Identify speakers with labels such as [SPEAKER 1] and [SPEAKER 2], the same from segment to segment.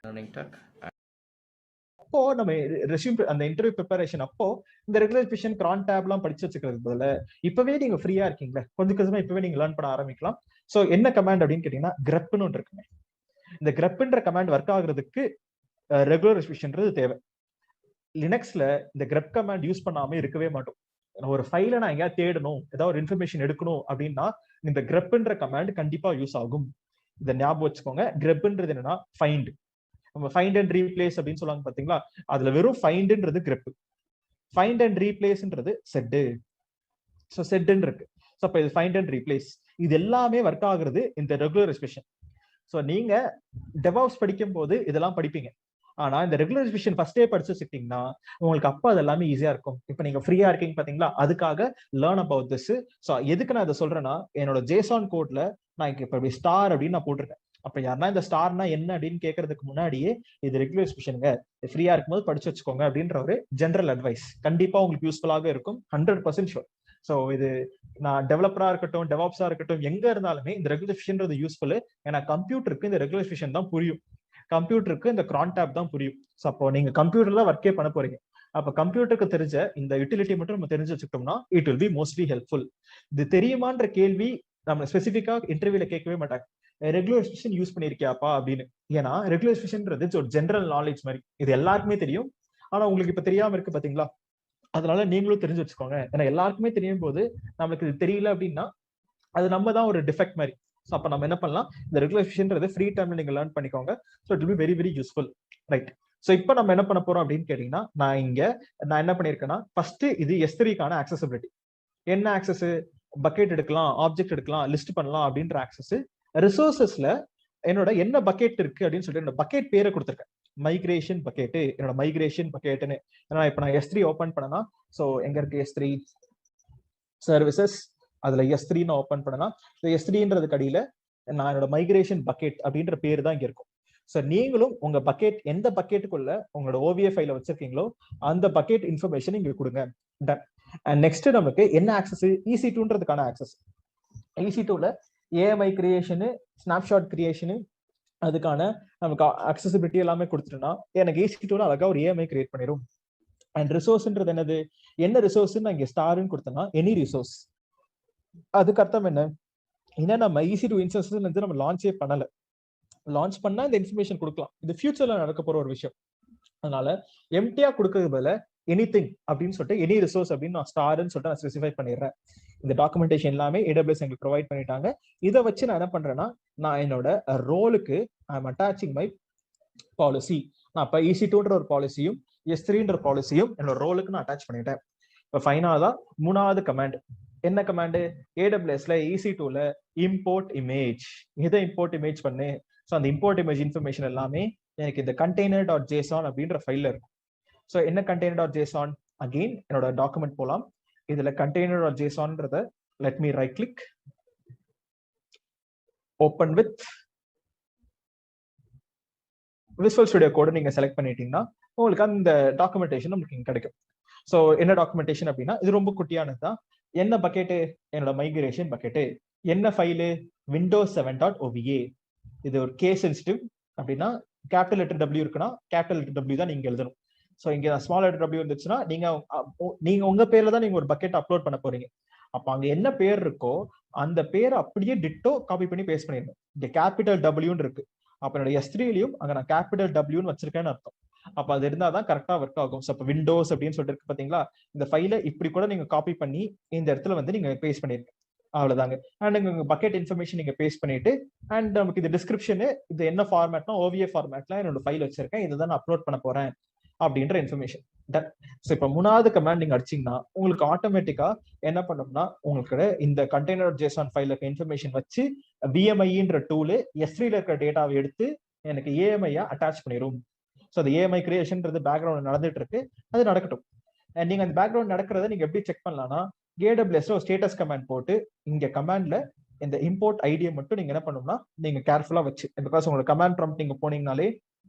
[SPEAKER 1] learning tech.
[SPEAKER 2] அப்போ நம்ம resume அந்த இன்டர்வியூ ப்ரிப்பரேஷன் அப்போ இந்த ரெகுலரைசேஷன் கிரான் டேப்லாம் படிச்சு வச்சுக்கிறது பதில இப்பவே நீங்க ஃப்ரீயா இருக்கீங்களா, கொஞ்சம் கொஞ்சமா இப்பவே நீங்க லேர்ன் பண்ண ஆரம்பிக்கலாம். சோ என்ன கமாண்ட் அப்படின்னு கேட்டீங்கன்னா கிரெப்னு ஒன்று இருக்குங்க. இந்த கிரெப்ன்ற கமாண்ட் ஒர்க் ஆகுறதுக்கு ரெகுலரைசேஷன்ன்றது தேவை. லினக்ஸ்ல இந்த கிரெப் கமாண்ட் யூஸ் பண்ணாம இருக்கவே மாட்டோம். ஒரு ஃபைலை நான் எங்கேயாவது தேடணும், ஏதாவது ஒரு இன்ஃபர்மேஷன் எடுக்கணும் அப்படின்னா இந்த கிரெப்ன்ற கமாண்ட் கண்டிப்பா யூஸ் ஆகும். இதை ஞாபகம் வச்சுக்கோங்க. கிரெப்ன்றது என்னன்னா ஃபைண்ட். நம்ம ஃபைண்ட் அண்ட் ரீப்ளேஸ் அப்படின்னு சொல்லுவாங்க பாத்தீங்களா, அதுல வெறும் ஃபைண்ட்ன்றது கிரெப், ஃபைண்ட் அண்ட் ரீப்ளேஸ்ன்றது செட். ஸோ செட்ன்னு இருக்கு. ஸோ அப்போ இது ஃபைண்ட் அண்ட் ரீப்ளேஸ், இது எல்லாமே ஒர்க் ஆகுறது இந்த ரெகுலரைசேஷன். ஸோ நீங்க டெவாப்ஸ் படிக்கும் போது இதெல்லாம் படிப்பீங்க. ஆனா இந்த ரெகுலரைசேஷன் ஃபர்ஸ்டே படிச்சு வச்சுக்கிட்டீங்கன்னா உங்களுக்கு அப்ப அது எல்லாமே ஈஸியா இருக்கும். இப்ப நீங்க ஃப்ரீயா இருக்கீங்க பாத்தீங்களா, அதுக்காக லேர்ன் அபவுட் திஸ். ஸோ எதுக்கு நான் இதை சொல்றேன்னா, என்னோட ஜேசான் கோட்ல நான் இப்ப ஸ்டார் அப்படின்னு நான் போட்டிருக்கேன். அப்ப யாருன்னா இந்த ஸ்டார்னா என்ன அப்படின்னு கேட்கறதுக்கு முன்னாடியே இது ரெகுலரைசேஷனுங்க, ஃப்ரீயா இருக்கும்போது படிச்சு வச்சுக்கோங்க அப்படின்ற ஒரு ஜெனரல் அட்வைஸ் கண்டிப்பா உங்களுக்கு யூஸ்ஃபுல்லாக இருக்கும். 100% ஷூர். ஸோ இது நான் டெவலப்பரா இருக்கட்டும், டெவாப்ஸா இருக்கட்டும், எங்க இருந்தாலுமே இந்த ரெகுலரைசேஷன் யூஸ்ஃபுல். ஏன்னா கம்ப்யூட்டருக்கு இந்த ரெகுலரைசேஷன் தான் புரியும், கம்ப்யூட்டருக்கு இந்த கிரான் டேப் தான் புரியும். ஸோ அப்போ நீங்க கம்ப்யூட்டர்ல ஒர்க்கே பண்ண போறீங்க. அப்ப கம்ப்யூட்டருக்கு தெரிஞ்ச இந்த யூட்டிலிட்டி மட்டும் நம்ம தெரிஞ்சு வச்சுக்கிட்டோம்னா it will be mostly helpful. இது தெரியுமான்ற கேள்வி நம்ம ஸ்பெசிஃபிக்கா இன்டர்வியூல கேட்கவே மாட்டாங்க, ரெகுலரைசேஷன் யூஸ் பண்ணிருக்கியாப்பா அப்படின்னு. ஏன்னா ரெகுலரைசேஷன்ன்றது ஒரு ஜெனரல் நாலேஜ் மாதிரி, இது எல்லாருக்குமே தெரியும். ஆனா உங்களுக்கு இப்ப தெரியாம இருக்கு பாத்தீங்களா, அதனால நீங்களும் தெரிஞ்சு வச்சுக்கோங்க. ஏன்னா எல்லாருக்குமே தெரியும் போது நம்மளுக்கு இது தெரியல அப்படின்னா அது நம்ம தான் ஒரு டிஃபெக்ட் மாதிரி. ஸோ அப்ப நம்ம என்ன பண்ணலாம், இந்த ரெகுலரைசேஷன்றது ஃப்ரீ டைம்ல நீங்க லேர்ன் பண்ணிக்கோங்க. So it will be very very useful. Right. So இப்போ நம்ம என்ன பண்ண போறோம் அப்படின்னு கேட்டீங்கன்னா, நான் என்ன பண்ணிருக்கேன்னா ஃபர்ஸ்ட் இது S3க்கான ஆக்சசிபிலிட்டி. என்ன ஆக்சஸ், பக்கெட் எடுக்கலாம், ஆப்ஜெக்ட் எடுக்கலாம், லிஸ்ட் பண்ணலாம் அப்படின்ற ஆக்சஸ். ரிசோர்சஸ்ல என்னோட என்ன பக்கெட் இருக்கு அப்படின்னு சொல்லிட்டு என்னோட பக்கெட் பேரை கொடுத்துருக்கேன், மைக்ரேஷன் பக்கெட். என்னோட மைக்ரேஷன் பக்கெட்னு இப்ப நான் S3 ஓபன் பண்ணனா, ஸோ எங்க இருக்கு S3 சர்வீசஸ், அதுல S3 ஓபன் பண்ணனா S3ன்றதுக்கு அடியில நான் என்னோட மைக்ரேஷன் பக்கெட் அப்படின்ற பேர் தான் இங்க இருக்கும். ஸோ நீங்களும் உங்க பக்கெட் எந்த பக்கெட்டுக்குள்ள உங்களோட OVA ஃபைல வச்சிருக்கீங்களோ அந்த பக்கெட் இன்ஃபர்மேஷன் இங்க கொடுங்க. டன். அண்ட் நெக்ஸ்ட் நமக்கு என்ன ஆக்சஸ், EC2ன்றதுக்கான ஆக்சஸ். EC2ல AMI கிரியேஷனு, ஸ்னாப்ஷாட் கிரியேஷனு, அதுக்கான நமக்கு அக்சசிபிலிட்டி எல்லாமே கொடுத்துட்டோம்னா எனக்கு EC2ல அழகா ஒரு AMI கிரியேட் பண்ணிடும். அண்ட் ரிசோர்ஸ்ன்றது என்னது, என்ன ரிசோர்ஸ் நான் இங்க ஸ்டார்னு கொடுத்தேன்னா எனி ரிசோர்ஸ். அதுக்கு அர்த்தம் என்ன, ஏன்னா நம்ம EC2 இன்ஸ்டன்ஸ்ல இருந்து நம்ம லான்ச்சே பண்ணல. லான்ச் பண்ணா இந்த இன்ஃபர்மேஷன் கொடுக்கலாம், இது ஃபியூச்சர்ல நடக்க போற ஒரு விஷயம். அதனால எம்டியா கொடுக்கறது பதில எனிதிங் அப்படின்னு சொல்லிட்டு எனி ரிசோர்ஸ் அப்படின்னு நான் ஸ்டார்னு சொல்லிட்டு நான் ஸ்பெசிஃபை பண்ணிடுறேன். இந்த டாக்குமெண்டேஷன் எல்லாமே AWS எங்களுக்கு ப்ரொவைட் பண்ணிட்டாங்க. இதை வச்சு நான் என்ன பண்றேன்னா, நான் என்னோட ரோலுக்கு I am attaching my policy. நான் இப்ப EC2ன்ற ஒரு பாலிசியும் S3ன்ற பாலிசியும் என்னோட ரோலுக்கு நான் அட்டாச் பண்ணிட்டேன். இப்போ ஃபைனலா மூணாவது கமாண்ட் என்ன கமாண்ட், AWSல EC2ல இம்போர்ட் இமேஜ். இதை இம்போர்ட் இமேஜ் பண்ணு. ஸோ அந்த இம்போர்ட் இமேஜ் இன்ஃபர்மேஷன் எல்லாமே எனக்கு இந்த container.json அப்படின்ற ஃபைல்ல இருக்கும். ஸோ என்ன container.json, அகெயின் என்னோட டாக்குமெண்ட் போலாம். இதுல container.jsonன்றத let me right click, open with Visual Studio Code நீங்க செலக்ட் பண்ணிட்டீங்கன்னா உங்களுக்கு அந்த டாக்குமெண்டேஷன் நமக்கு இங்க கிடைக்கும். ஸோ என்ன டாக்குமெண்டேஷன் அப்படின்னா இது ரொம்ப குட்டியானது தான். என்ன பக்கெட்டு, என்னோட மைக்ரேஷன் பக்கெட்டு. என்ன ஃபைலு, Windows 7.OVA. இது ஒரு கேஸ் சென்சிட்டிவ் அப்படின்னா கேபிட்டல் லெட்டர் W இருக்குன்னா கேபிட்டல் லெட்டர் W தான் நீங்க எழுதணும். ஸோ இங்க ஸ்மால் லெட்டர் W இருந்துச்சுன்னா நீங்க உங்க பேர்ல தான் நீங்க ஒரு பக்கெட் அப்லோட் பண்ண போறீங்க. அப்ப அங்க என்ன பேர் இருக்கோ அந்த பேரை அப்படியே டிட்டோ காப்பி பண்ணி பேஸ்ட் பண்ணிடணும். இங்க கேபிட்டல் Wன்னு இருக்கு, அப்ப என்னோட S3லயும் அங்க நான் கேபிட்டல் Wன்னு வச்சிருக்கேன்னு அர்த்தம். அப்ப அது இருந்தாதான் கரெக்டா ஒர்க் ஆகும். ஸோ இப்போ விண்டோஸ் அப்படின்னு சொல்லிட்டு இருக்கு பாத்தீங்களா, இந்த ஃபைலை இப்படி கூட நீங்க காப்பி பண்ணி இந்த இடத்துல வந்து நீங்க பேஸ்ட் பண்ணிருங்க, அவ்வளவுதாங்க. அண்ட் உங்க பக்கெட் இன்ஃபர்மேஷன் நீங்க பேஸ்ட் பண்ணிட்டு அண்ட் நமக்கு இது டிஸ்கிரிப்ஷனு, இது என்ன ஃபார்மேட்னா OVA ஃபார்மேட்ல என்னோட ஃபைல் வச்சிருக்கேன், இதை தான் நான் அப்லோட் பண்ண போறேன் அப்படின்ற இன்ஃபர்மேஷன். டன். ஸோ இப்போ மூணாவது கமாண்ட் நீங்க அடிச்சீங்கன்னா உங்களுக்கு ஆட்டோமேட்டிக்கா என்ன பண்ணணும்னா உங்களுக்கு இந்த container.json ஃபைல் இருக்க இன்ஃபர்மேஷன் வச்சு VMIன்ற டூலு S3ல இருக்கிற டேட்டாவை எடுத்து எனக்கு AMI அட்டாச் பண்ணிடும். ஸோ அது AMI கிரியேஷன்ன்றது பேக்ரவுண்ட் நடந்துட்டு இருக்கு, அது நடக்கட்டும். நீங்க அந்த பேக்ரவுண்ட் நடக்கிறத நீங்க எப்படி செக் பண்ணலாம்னா AWS ஒரு ஸ்டேட்டஸ் கமாண்ட் போட்டு இங்க கமாண்ட்ல இந்த இம்போர்ட் ஐடியை மட்டும் நீங்க என்ன பண்ணணும்னா நீங்க கேர்ஃபுல்லா வச்சு, பிகாஸ் உங்களோட கமாண்ட் ப்ராம்ப்ட் நீங்க போனீங்கனாலே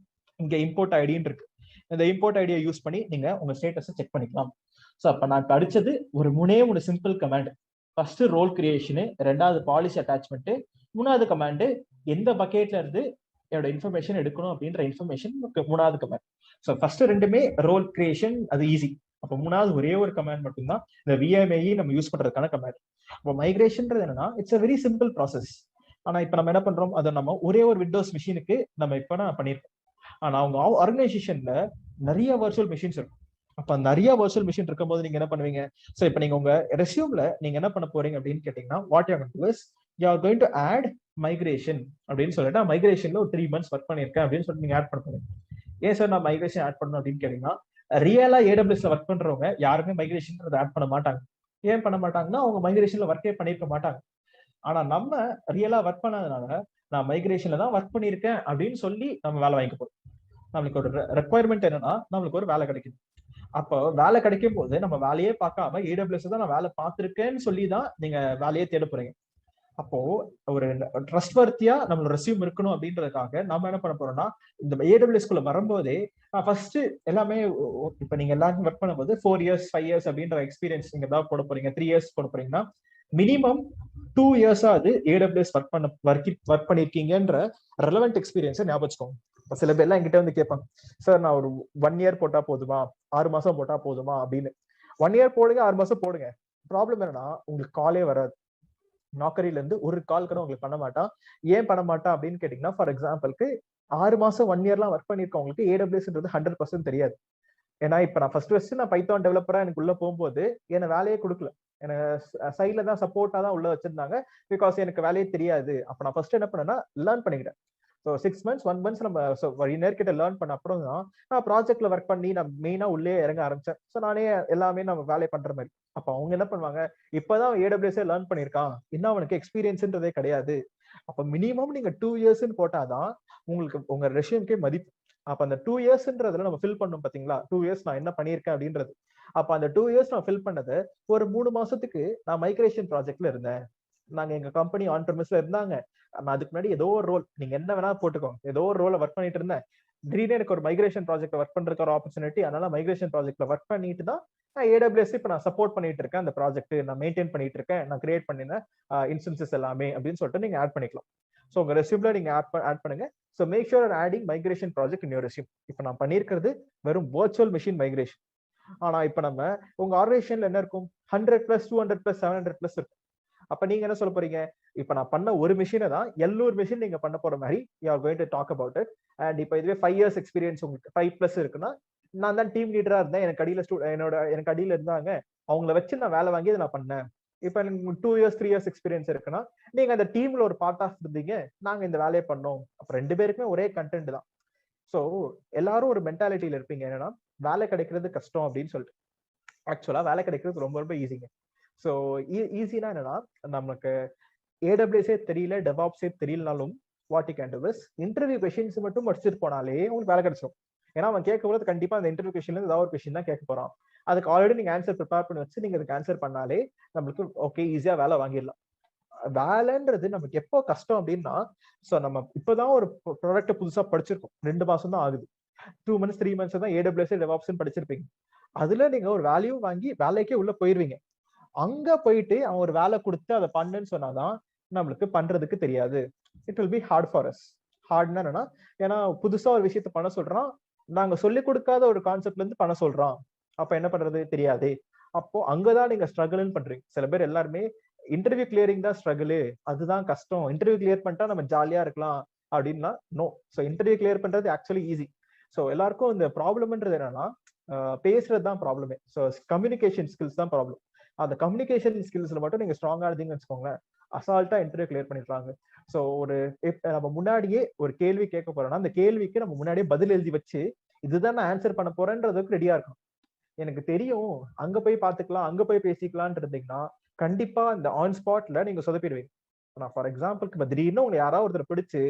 [SPEAKER 2] இங்க இம்போர்ட் ஐடின்னு இருக்கு, இந்த இம்போர்ட் ஐடியை யூஸ் பண்ணி நீங்க உங்க ஸ்டேட்டஸை செக் பண்ணிக்கலாம். ஸோ அப்ப நான் படிச்சது ஒரு மூணே simple command. First role creation, ரெண்டாவது பாலிசி அட்டாச்மெண்ட், மூணாவது கமாண்ட் எந்த பக்கெட்ல இருந்து என்னோட இன்ஃபர்மேஷன் எடுக்கணும் அப்படின்ற இன்ஃபர்மேஷன் மூணாவது கமெண்ட். ஸோ ஃபர்ஸ்ட் ரெண்டுமே ரோல் கிரியேஷன், அது ஈஸி. அப்போ மூணாவது ஒரே ஒரு கமெண்ட் மட்டும்தான் இந்த விஎம்ஐ நம்ம யூஸ் பண்றதுக்கான கமெண்ட். இப்போ மைக்ரேஷன்ன்றது என்னன்னா it's a very simple process. ஆனா இப்ப நம்ம என்ன பண்றோம், அதை நம்ம ஒரே ஒரு விண்டோஸ் மிஷினுக்கு நம்ம இப்ப நான் பண்ணிருக்கோம். ஆனா அவங்க ஆர்கனைசேஷன்ல நிறைய வர்ச்சுவல் மிஷின்ஸ் இருக்கும். அப்ப நிறைய வர்ச்சுவல் மிஷின் இருக்கும் போது நீங்க என்ன பண்ணுவீங்க? சோ இப்ப நீங்க உங்க ரெஸ்யூம்ல நீங்க என்ன பண்ண போறீங்க அப்படின்னு கேட்டீங்கன்னா, what you do is you are going to add migration அப்படின்னு சொல்லிட்டு, மைக்ரேஷன்ல ஒரு 3 months ஒர்க் பண்ணிருக்கேன் அப்படின்னு சொல்லிட்டு நீங்க ஆட் பண்ண போறீங்க. ஏன் சார் நான் மைக்ரேஷன் ஆட் பண்ணணும் அப்படின்னு கேட்டீங்கன்னா, ரியலா ஏடபிள்யூஎஸ்ல ஒர்க் பண்றவங்க யாருமே மைக்ரேஷன் ஆட் பண்ண மாட்டாங்க. ஏன் பண்ண மாட்டாங்கன்னா அவங்க மைக்ரேஷன்ல ஒர்க்கே பண்ணிருக்க மாட்டாங்க. ஆனா நம்ம ரியலா ஒர்க் பண்ணாதனால நான் மைக்ரேஷன்ல தான் ஒர்க் பண்ணிருக்கேன் அப்படின்னு சொல்லி நம்ம வேலை வாங்கிக்க போறோம். நம்மளுக்கு ஒரு ரெக்குவயர்மெண்ட் என்னன்னா நம்மளுக்கு ஒரு வேலை கிடைக்கும். அப்போ வேலை கிடைக்கும் போது நம்ம வேலையே பார்க்காம ஏடபிள்யூஎஸ் தான் நான் வேலை பார்த்திருக்கேன்னு சொல்லி தான் நீங்க வேலையே தேட போறீங்க. அப்போ ஒரு ட்ரஸ்ட் வர்த்தியா நம்மளோட ரெஸ்யூம் இருக்கணும் அப்படின்றதுக்காக நம்ம என்ன பண்ண போறோம்னா, இந்த ஏடபிள்யூஎஸ் குள்ள வரும்போதே ஃபர்ஸ்ட் எல்லாமே இப்ப நீங்க எல்லாருக்கும் ஒர்க் பண்ணும்போது 4 years 5 years அப்படின்ற எக்ஸ்பீரியன்ஸ் நீங்க ஏதாவது போட போறீங்க, 3 years போட போறீங்கன்னா மினிமம் 2 years அது ஏடபிள்யூஎஸ் ஒர்க் பண்ணிருக்கீங்கன்ற ரெலவெண்ட் எக்ஸ்பீரியன்ஸை ஞாபகம் வச்சுக்கோங்க. சில பேர் எல்லாம் என்கிட்ட வந்து கேட்பாங்க, சார் நான் ஒரு 1 year போட்டா போதுமா, 6 மாசம் போட்டா போதுமா அப்படின்னு. 1 year போடுங்க, 6 மாசம் போடுங்க. ப்ராப்ளம் என்னன்னா உங்களுக்கு காலே வராது. நாக்கரியில இருந்து ஒரு கால் கூட உங்களுக்கு பண்ண மாட்டான். ஏன் பண்ண மாட்டான் அப்படின்னு கேட்டீங்கன்னா, ஃபார் எக்ஸாம்பிளுக்கு 6 மாசம் 1 yearலாம் ஒர்க் பண்ணிருக்கவங்களுக்கு ஏடபிள்யூஎஸ்ன்றது 100% தெரியாது. ஏன்னா இப்ப நான் ஃபர்ஸ்ட் நான் பைத்தான் டெவலப்பரா எனக்கு உள்ள போகும்போது என்ன வேலையே கொடுக்கல. எனக்கு சைட்ல தான் சப்போர்ட்டா தான் உள்ள வச்சிருந்தாங்க. பிகாஸ் எனக்கு வேலையே தெரியாது. அப்ப நான் ஃபர்ஸ்ட் என்ன பண்ணேன்னா லேர்ன் பண்ணிக்கிட்டேன். ஸோ 6 months 1 month நம்ம நேர்கிட்ட லேர்ன் பண்ண அப்புறம் தான் நான் ப்ராஜெக்ட்ல ஒர்க் பண்ணி நான் மெயினா உள்ளே இறங்க ஆரம்பிச்சேன். ஸோ நானே எல்லாமே நம்ம வேலை பண்ற மாதிரி. அப்ப அவங்க என்ன பண்ணுவாங்க, இப்பதான் ஏடபிள்யூஎஸ் லேர்ன் பண்ணிருக்கான், இன்னும் அவனுக்கு எக்ஸ்பீரியன்ஸ்ன்றதே கிடையாது. அப்ப மினிமம் நீங்க 2 yearsன்னு போட்டாதான் உங்களுக்கு உங்க ரெஷ்யூம்க்கே மதிப்பு. அப்ப அந்த 2 yearsன்றதுல நம்ம ஃபில் பண்ணோம் பாத்தீங்களா, 2 years நான் என்ன பண்ணியிருக்கேன் அப்படின்றது. அப்ப அந்த 2 years நான் ஃபில் பண்ணது ஒரு 3 மாசத்துக்கு நான் மைக்ரேஷன் ப்ராஜெக்ட்ல இருந்தேன். நாங்க எங்க கம்பெனி ஆன் ப்ரெமிஸ்ல இருந்தாங்க. நான் அதுக்கு முன்னாடி ஏதோ ஒரு ரோல், நீங்க என்ன வேணா போட்டுக்கோங்க, ஏதோ ஒரு ரோல ஒர்க் பண்ணிட்டு இருந்தேன். திடீர்னு எனக்கு ஒரு மைக்ரேஷன் ப்ராஜெக்ட் ஒர்க் பண்றதுக்கு ஒரு ஆப்பர்ச்சுனிட்டி, அதனால மைக்ரேஷன் ப்ராஜெக்ட்ல ஒர்க் பண்ணிட்டு தான் நான் ஏடபிள்யூஎஸ் இப்ப நான் சப்போர்ட் பண்ணிட்டு இருக்கேன். அந்த ப்ராஜெக்ட் நான் மெயின்டைன் பண்ணிட்டு இருக்கேன், நான் கிரியேட் பண்ணின இன்ஸ்டன்சஸ் எல்லாமே அப்படின்னு சொல்லிட்டு நீங்க ஆட் பண்ணிக்கலாம். ஸோ உங்க ரெஸ்யூம்ல நீங்க ஆட் பண்ணுங்க. So make sure adding migration project in your resume. இப்ப நான் பண்ணிருக்கிறது வெறும் வர்ச்சுவல் மிஷின் மைக்ரேஷன். ஆனா இப்ப நம்ம உங்க ஆர்கனைசேஷன்ல என்ன இருக்கும், 100+, 200+, 700+ இருக்கும். அப்ப நீங்க என்ன சொல்ல போறீங்க, இப்ப நான் பண்ண ஒரு மிஷினை தான் 700 மிஷின் நீங்க பண்ண போற மாதிரி you are going to talk about it. And இப்ப இதுவே 5 years எக்ஸ்பீரியன்ஸ் உங்களுக்கு 5+ இருக்குன்னா, நான் தான் டீம் லீடரா இருந்தேன், எனக்கு அடியில இருந்தாங்க, அவங்கள வச்சு நான் வேலை வாங்கி நான் பண்ணேன். இப்ப எனக்கு 2 years 3 years எக்ஸ்பீரியன்ஸ் இருக்குன்னா, நீங்க அந்த டீம்ல ஒரு பார்ட் ஆஃப் இருந்தீங்க, நாங்க இந்த வேலையை பண்ணோம். அப்ப 2 பேருக்குமே ஒரே கண்டென்ட் தான். சோ எல்லாரும் ஒரு மென்டாலிட்டியில இருப்பீங்க, என்னன்னா வேலை கிடைக்கிறது கஷ்டம் அப்படின்னு சொல்லிட்டு. ஆக்சுவலா வேலை கிடைக்கிறது ரொம்ப ரொம்ப ஈஸிங்க. ஸோ ஈஸினா என்னன்னா, நமக்கு ஏடபிள்யூஎஸே தெரியல, டெவாப்ஸே தெரியலனாலும் what you can do is interview questions மட்டும் முடிச்சுட்டு போனாலே உங்களுக்கு வேலை கிடைச்சிடும். ஏன்னா அவன் கேட்கும்போது கண்டிப்பா அந்த இன்டர்வியூ கொஸ்டின்ல ஏதாவது ஒரு கொஸ்டின் தான் கேட்க போறான். அதுக்கு ஆல்ரெடி நீங்க ஆன்சர் ப்ரிப்பேர் பண்ணி வச்சு நீங்க அதுக்கு ஆன்சர் பண்ணாலே நம்மளுக்கு ஓகே ஈஸியா வேலை வாங்கிடலாம். வேலைன்றது நமக்கு எப்போ கஷ்டம் அப்படின்னா, ஸோ நம்ம இப்பதான் ஒரு ப்ராடக்ட் புதுசா படிச்சிருக்கோம், 2 மாசம் தான் ஆகுது. 2 months 3 months தான் ஏடபிள்யூஎஸ் டெவாப்ஸ் படிச்சிருப்பீங்க. அதுல நீங்க ஒரு வேல்யூ வாங்கி வேலைக்கே உள்ள போயிருவீங்க. அங்க போயிட்டு அவன் ஒரு வேலை கொடுத்து அதை பண்ணுன்னு சொன்னாதான் நம்மளுக்கு பண்றதுக்கு தெரியாது. It will be hard for us. ஹார்ட்னா என்னன்னா, ஏன்னா புதுசா ஒரு விஷயத்த பண்ண சொல்றான், நாங்க சொல்லி கொடுக்காத ஒரு கான்செப்ட்ல இருந்து பண்ண சொல்றான், அப்ப என்ன பண்றது தெரியாது. அப்போ அங்கதான் நீங்க ஸ்ட்ரகிள்னு பண்றீங்க. சில பேர் எல்லாருமே இன்டர்வியூ கிளியரிங் தான் ஸ்ட்ரகிள், அதுதான் கஷ்டம், இன்டர்வியூ கிளியர் பண்ணிட்டா நம்ம ஜாலியா இருக்கலாம் அப்படின்னா நோ. ஸோ இன்டர்வியூ கிளியர் பண்றது ஆக்சுவலி ஈஸி. ஸோ எல்லாருக்கும் இந்த ப்ராப்ளம்ன்றது என்னன்னா, பேசுறது தான் ப்ராப்ளமே. ஸோ கம்யூனிகேஷன் ஸ்கில்ஸ் தான் ப்ராப்ளம். அந்த கம்யூனிகேஷன் ஸ்கில்ஸ்ல மட்டும் நீங்க ஸ்ட்ராங்கா இருந்தீங்கன்னு வச்சுக்கோங்களேன், அசால்ட்டா இன்டர்வியூ கிளியர் பண்ணிடுறாங்க. ஸோ ஒரு நம்ம முன்னாடியே ஒரு கேள்வி கேட்க போறோம்னா, அந்த கேள்விக்கு நம்ம முன்னாடியே பதில் எழுதி வச்சு இதுதான் நான் ஆன்சர் பண்ண போறேன்றதுக்கு ரெடியா இருக்கணும். எனக்கு தெரியும், அங்க போய் பாத்துக்கலாம், அங்க போய் பேசிக்கலாம்னு இருந்தீங்கன்னா கண்டிப்பா இந்த ஆன் ஸ்பாட்ல நீங்க சொதப்பிடுவீங்க. நான் ஃபார் எக்ஸாம்பிளுக்கு இப்ப திடீர்னு உங்களை யாராவது ஒருத்தர் பிடிச்சு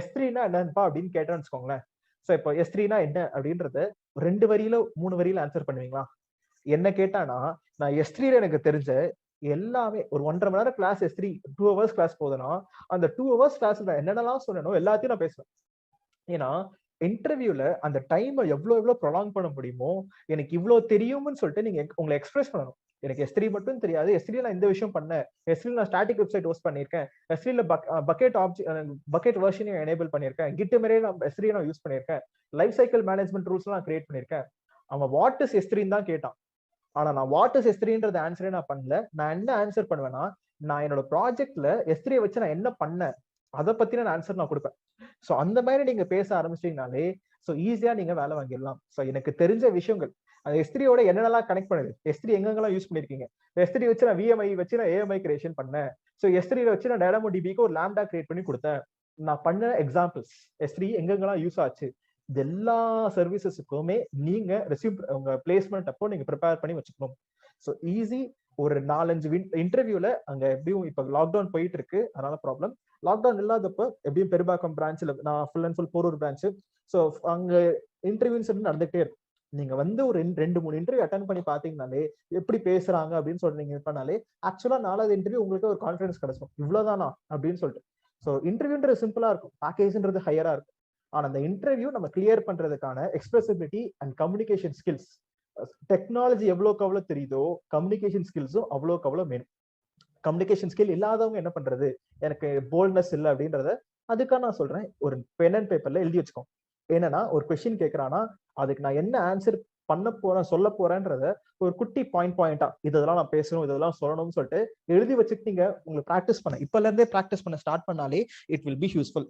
[SPEAKER 2] S3னா என்னப்பா அப்படின்னு கேட்டேன்னு வச்சுக்கோங்களேன். சோ இப்போ S3னா என்ன அப்படின்றத 2 வரியில 3 வரியில ஆன்சர் பண்ணுவீங்களா? என்ன கேட்டானா, நான் S3ல எனக்கு தெரிஞ்ச எல்லாமே ஒரு 1.5 மணி நேரம் கிளாஸ் S3 2 hours கிளாஸ் போதுன்னா, அந்த 2 hours கிளாஸ்ல நான் என்னென்னலாம் சொன்னனோ எல்லாத்தையும் நான் பேசுவேன். ஏன்னா இன்டர்வியூல அந்த டைமை எவ்வளவு ப்ரொலாங் பண்ண முடியுமோ, எனக்கு இவ்வளவு தெரியும்னு சொல்லிட்டு நீங்க உங்களை எக்ஸ்பிரஸ் பண்ணணும். எனக்கு S3 மட்டும் தெரியாது, S3 நான் இந்த விஷயம் பண்ணேன், S3 நான் ஸ்டாட்டிக் வெப்சைட் ஹோஸ்ட் பண்ணியிருக்கேன், S3 பக்கெட் வெர்ஷனையும் எனேபிள் பண்ணியிருக்கேன், கிட் மாதிரியே நான் S3 நான் யூஸ் பண்ணியிருக்கேன், லைஃப் சைக்கிள் மேனேஜ்மெண்ட் ரூல்ஸ் நான் கிரியேட் பண்ணியிருக்கேன். அவன் வாட் இஸ் S3 தான் கேட்டான். ஆனா நான் வாட் இஸ் S3ன்றது ஆன்சரே நான் பண்ணல. நான் என்ன ஆன்சர் பண்ணுவேன்னா, நான் என்னோட ப்ராஜெக்ட்ல S3 வச்சு நான் என்ன பண்ணேன் அதை பத்தின ஆன்சர் நான் கொடுப்பேன். ஸோ அந்த மாதிரி நீங்க பேச ஆரம்பிச்சிட்டீங்கனாலே ஸோ ஈஸியா நீங்க வேலை வாங்கிடலாம். ஸோ எனக்கு தெரிஞ்ச விஷயங்கள் அந்த S3யோட என்னென்னலாம் கனெக்ட் பண்ணுது, S3 எங்கெங்கெல்லாம் யூஸ் பண்ணிருக்கீங்க, S3 வச்சு நான் VMI வச்சு நான் AMI கிரியேஷன் பண்ணேன், ஸோ S3 வச்சு நான் DynamoDBக்கு ஒரு லாம்டா கிரியேட் பண்ணி கொடுத்தேன், நான் பண்ண எக்ஸாம்பிள்ஸ் S3 எங்கெங்கெல்லாம் யூஸ் ஆச்சு, எல்லா சர்வீசஸுக்குமே நீங்க ரெஸ்யூம் உங்க பிளேஸ்மெண்ட் அப்போ நீங்க ப்ரிப்பேர் பண்ணி வச்சுக்கணும். So easy. ஒரு 4-5 இன்டர்வியூல அங்க எப்படியும் இப்ப லாக்டவுன் போயிட்டு இருக்கு, அதனால ப்ராப்ளம். லாக்டவுன் இல்லாதப்ப எப்படியும் பெரும்பாக்கம் பிரான்ச்ல நான் full and full Porur branch, so அங்க இன்டர்வியூஸ் நடந்துகிட்டே இருக்கும். நீங்க வந்து ஒரு 2-3 இன்டர்வியூ அட்டன் பண்ணி பாத்தீங்கன்னாலே எப்படி பேசுறாங்க அப்படின்னு சொல்லிட்டு நீங்க பண்ணாலே ஆக்சுவலா 4வது இன்டர்வியூ உங்களுக்கு ஒரு கான்ஃபிடன்ஸ் கிடைக்கும், இவ்வளவுதானா அப்படின்னு சொல்லிட்டு. ஸோ இன்டர்வியூன்றது சிம்பிளா இருக்கும், பேக்கேஜ்ன்றது ஹையரா இருக்கும். ஆனா அந்த இன்டர்வியூ நம்ம கிளியர் பண்றதுக்கான எக்ஸ்பிரசிபிலிட்டி அண்ட் கம்யூனிகேஷன் ஸ்கில்ஸ், டெக்னாலஜி எவ்வளோக்கு அவ்வளோ தெரியுதோ கம்யூனிகேஷன் ஸ்கில்ஸும் அவ்வளோக்கு அவ்வளோ வேணும். கம்யூனிகேஷன் ஸ்கில் இல்லாதவங்க என்ன பண்றது, எனக்கு போல்ட்னஸ் இல்லை அப்படின்றத அதுக்காக நான் சொல்றேன், ஒரு பென் அண்ட் பேப்பர்ல எழுதி வச்சுக்கோங்க. என்னன்னா ஒரு கொஸ்டின் கேட்கறானா அதுக்கு நான் என்ன ஆன்சர் பண்ண போறேன் சொல்ல போறேன்றத ஒரு குட்டி பாயிண்டா இதெல்லாம் நான் பேசணும் இதெல்லாம் சொல்லணும்னு சொல்லிட்டு எழுதி வச்சுட்டு நீங்க உங்களுக்கு ப்ராக்டிஸ் பண்ண இப்பல இருந்தே ப்ராக்டிஸ் பண்ண ஸ்டார்ட் பண்ணாலே இட் வில் பி யூஸ்ஃபுல்.